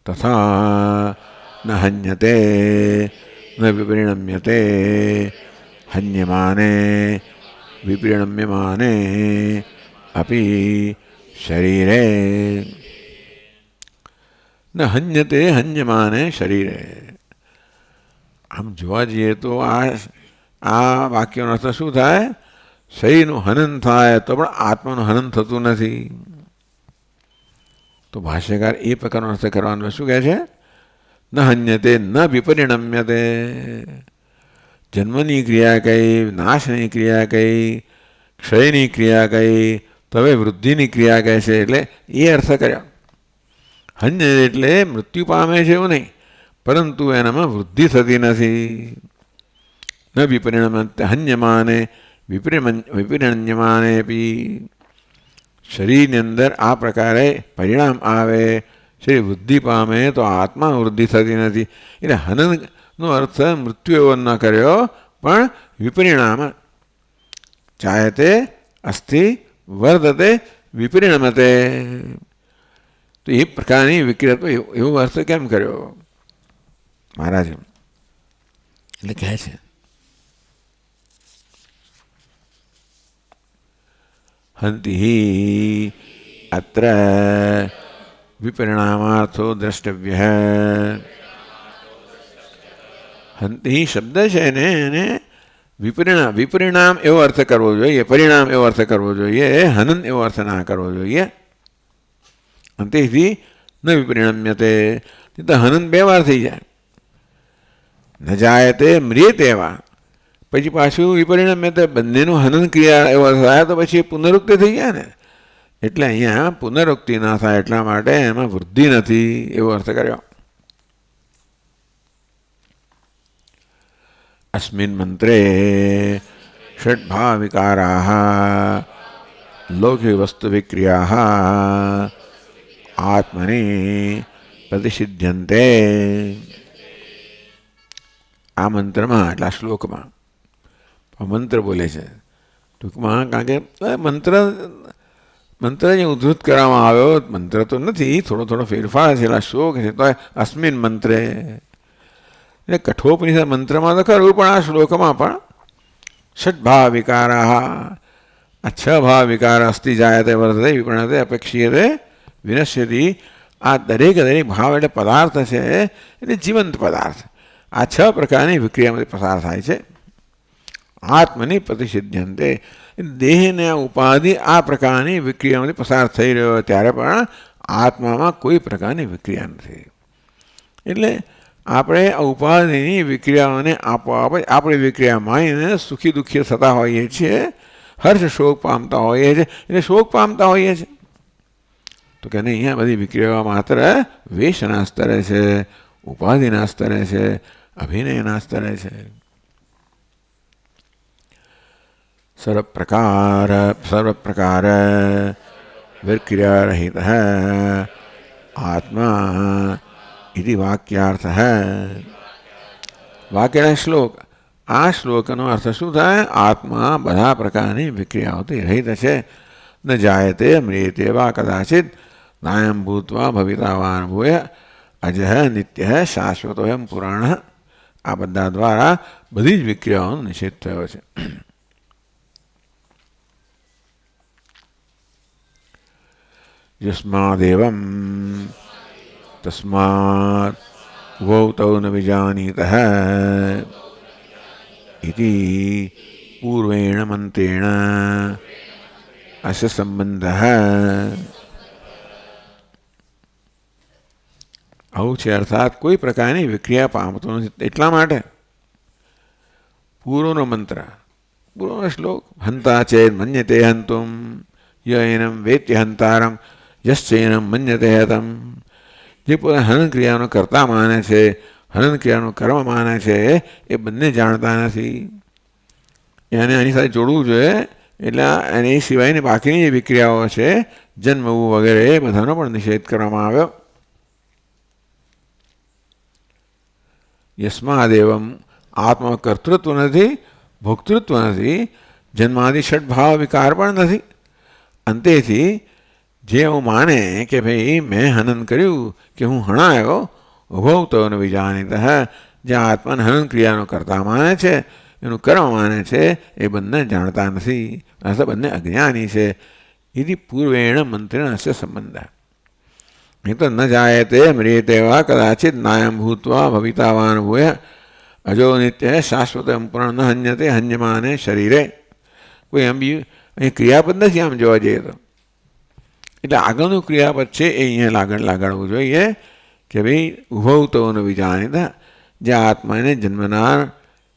[SPEAKER 1] તથા ન હન્યતે ન વિપરિણમ્યતે હન્યમાને વિપરિણમ્યમાને અપી શરીરે ન હન્યતે હન્યમાને શરીરે. આમ જોવા જઈએ તો આ વાક્યનો અર્થ શું થાય? શરીરનું હનન થાય તો પણ આત્માનું હનન થતું નથી. તો ભાષ્યકાર એ પ્રકારનો અર્થ કરવાનો શું કહે છે? ન હન્યતે ન વિપરિણમ્યતે. જન્મની ક્રિયા કઈ, નાશની ક્રિયા કઈ, ક્ષયની ક્રિયા કઈ, તવે વૃદ્ધિની ક્રિયા કહે છે, એટલે એ અર્થ કર્યો. હન્ય એટલે મૃત્યુ પામે છે એવું નહીં, પરંતુ એનામાં વૃદ્ધિ થતી નથી. ન વિપરિણમ્યતે હન્યમાને વિપરિણમ્યમાને બી. શરીરની અંદર આ પ્રકારે પરિણામ આવે, શરીર વૃદ્ધિ પામે તો આત્મા વૃદ્ધિ થતી નથી. એટલે હનનનો અર્થ મૃત્યુ એવો ન કર્યો, પણ વિપરિણામ જાયતે અસ્થિ વર્ધતે વિપરિણમતે. તો એ પ્રકારની વિક્રિયા, તો એવો અર્થ કેમ કર્યો મહારાજ? એટલે કહે છે હંતિ અત્ર વિપરિણામાર્થો દ્રષ્ટવ્ય. હંતિ શબ્દ છે ને એને વિપરિણામ એવો અર્થ કરવો જોઈએ, પરિણામ એવો અર્થ કરવો જોઈએ, હનન એવો અર્થ ના કરવો જોઈએ. અંતેથી ન વિપરિણમ્યતે, તો હનન બે વાર થઈ જાય. ન જાયતે મ્રિયતે એવા, પછી પાછું વિપરિણમ્યતે, બંનેનું હનન ક્રિયા એવો થાય તો પછી પુનરુક્તિ થઈ જાય ને. એટલે અહીંયા પુનરુક્તિ ના થાય એટલા માટે એમાં વૃદ્ધિ નથી એવો અર્થ કર્યો. અસ્મિન મંત્રે ષડ્ભાવ વિકારાઃ લૌકિક વસ્તુ વિક્રિયાઃ આત્મની પ્રતિસિદ્ધ્યંતે. આ મંત્રમાં, એટલે આ શ્લોકમાં મંત્ર બોલે છે ટૂંકમાં, કારણ કે મંત્ર જે ઉદ્ધૃત કરવામાં આવ્યો મંત્ર તો નથી, થોડો ફેરફાર છે. એટલે શ્લોક છે તો અસ્મિન મંત્રે, એટલે કઠોપનિષદ મંત્રમાં તો ખરું, પણ આ શ્લોકમાં પણ ષડ્ભાવ વિકારાઃ, આ 6 ભાવ વિકાર અસ્થિ જાયતે વર્ધતે વિપરિણમતે અપેક્ષીયતે વિનશ્યતિ. આ દરેક ભાવ એટલે પદાર્થ છે, એટલે જીવંત પદાર્થ. આ 6 પ્રકારની વિક્રિયામાંથી પસાર થાય છે. આત્મની પ્રતિસિદ્ધ્યંતે, દેહને ઉપાધિ આ પ્રકારની વિક્રિયામાંથી પસાર થઈ રહ્યો ત્યારે પણ આત્મામાં કોઈ પ્રકારની વિક્રિયા નથી. એટલે આપણે ઉપાધિની વિક્રિયાઓને આપોઆપ આપણી વિક્રિયા માનીને સુખી દુઃખી થતા હોઈએ છીએ, હર્ષ શોક પામતા હોઈએ છીએ, એટલે શોક પામતા હોઈએ છીએ. તો કે નહીં, અહીંયા બધી વિક્રિયાઓ માત્ર વેશના સ્તરે છે, ઉપાધિના સ્તરે છે, અભિનયના સ્તરે છે. સર્વપ્રકાર વિક્રિયારહિત આત્મા ઇતિ વાક્યાર્થ. વાક્યના શ્લોક, આ શ્લોકનો અર્થ શું થાય? આત્મા બધા પ્રકારની વિક્રિયાઓથી રહિત છે. ન જાયતે મ્રિયતે વા કદાચિત નાયમ ભૂત્વા ભવિતાવાન ભૂય અજઃ નિત્ય શાશ્વતો એમ પુરાણ. આ બધા દ્વારા બધી જ વિક્રિયાઓનો નિષેધ થયો છે. યસ્માદેવમ તસ્માત વૌતૌ ન વિજાનીતઃ ઇતિ પૂર્વેણ મંત્રેણ અસ્ય સંબંધઃ. આવું છે, અર્થાત કોઈ પ્રકારની વિક્રિયા પામતો નથી એટલા માટે પૂર્વનો મંત્ર, પૂર્વનો શ્લોક, હંતા ચેદ મન્યતે હંતુમ ય એનમ વેત્ય હંતારમ યશ્ચૈનમ મન્યતે હતમ. જે પોતે હનન ક્રિયાનો કર્તા માને છે, હનન ક્રિયાનું કર્મ માને છે, એ બંને જાણતા નથી. એને એની સાથે જોડવું જોઈએ. એટલે એની સિવાયની બાકીની જે વિક્રિયાઓ છે, જન્મવું વગેરે, એ બધાનો પણ નિષેધ કરવામાં આવ્યો. યસ્માદેવમ, આત્મા કર્તૃત્વ નથી, ભોક્તૃત્વ નથી, જન્માદિ ષડભાવ વિકાર પણ નથી. અંતેથી જે એવું માને કે ભાઈ મેં હનન કર્યું, કે હું હણાયો, ઉભવતો ન વિજાનીતઃ, જે આત્માને હનન ક્રિયાનો કરતા માને છે, એનું કર્મ માને છે, એ બંને જાણતા નથી, અર્થાત બંને અજ્ઞાની છે. ઇતિ પૂર્વેણ મંત્રેણ અસ્ય સંબંધ. નહીં તો ન જાયતે મ્રિયતે વા કદાચિત નાયમ ભૂત્વા ભવિતાવાન ભૂય અજો નિત્ય શાશ્વત પૂર્ણ ન હન્યતે હન્યમાને શરીરે. કોઈ એમ બી અહીં ક્રિયાપદ નથી આમ જોવા જઈએ તો. એટલે આગળનું ક્રિયાપદ છે એ અહીંયા લાગડવું જોઈએ કે ભાઈ ઉભવતોનું વિજાનિત, જે આત્માને જન્મનાર,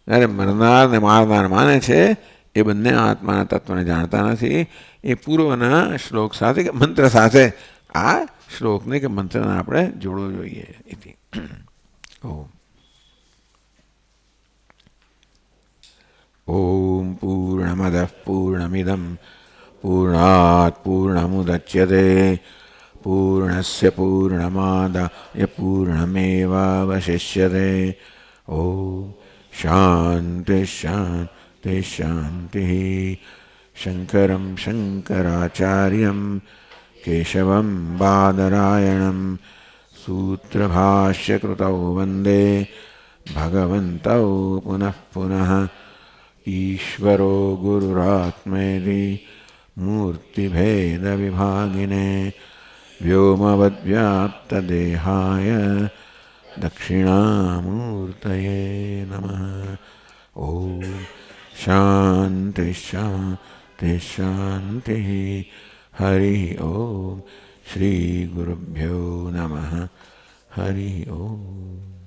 [SPEAKER 1] ત્યારે મરનાર ને મારનાર માને છે, એ બંને આત્માના તત્વને જાણતા નથી. એ પૂર્વના શ્લોક સાથે કે મંત્ર સાથે આ શ્લોકને કે મંત્રને આપણે જોડવો જોઈએ. ઓમ પૂર્ણમદ પૂર્ણમિદમ પૂર્ણાત પૂર્ણમુદચ્યતે પૂર્ણસ્ય પૂર્ણમાદાય પૂર્ણમેવાવશિષ્યતે. ઓમ शान्तिः शान्तिः शान्तिः। शङ्करं शङ्कराचार्यं केशवं बादरायणं सूत्रभाष्यकृतौ वन्दे भगवन्तौ पुनः पुनः। ईश्वरो गुरुरात्मेति मूर्तिभेदविभागिने व्योमवद्व्याप्तदेहाय दक्षिणामूर्तये नमः। ॐ शान्तिः शान्तिः शान्तिः। हरिः ॐ। श्रीगुरुभ्यो नमः। हरिः ॐ।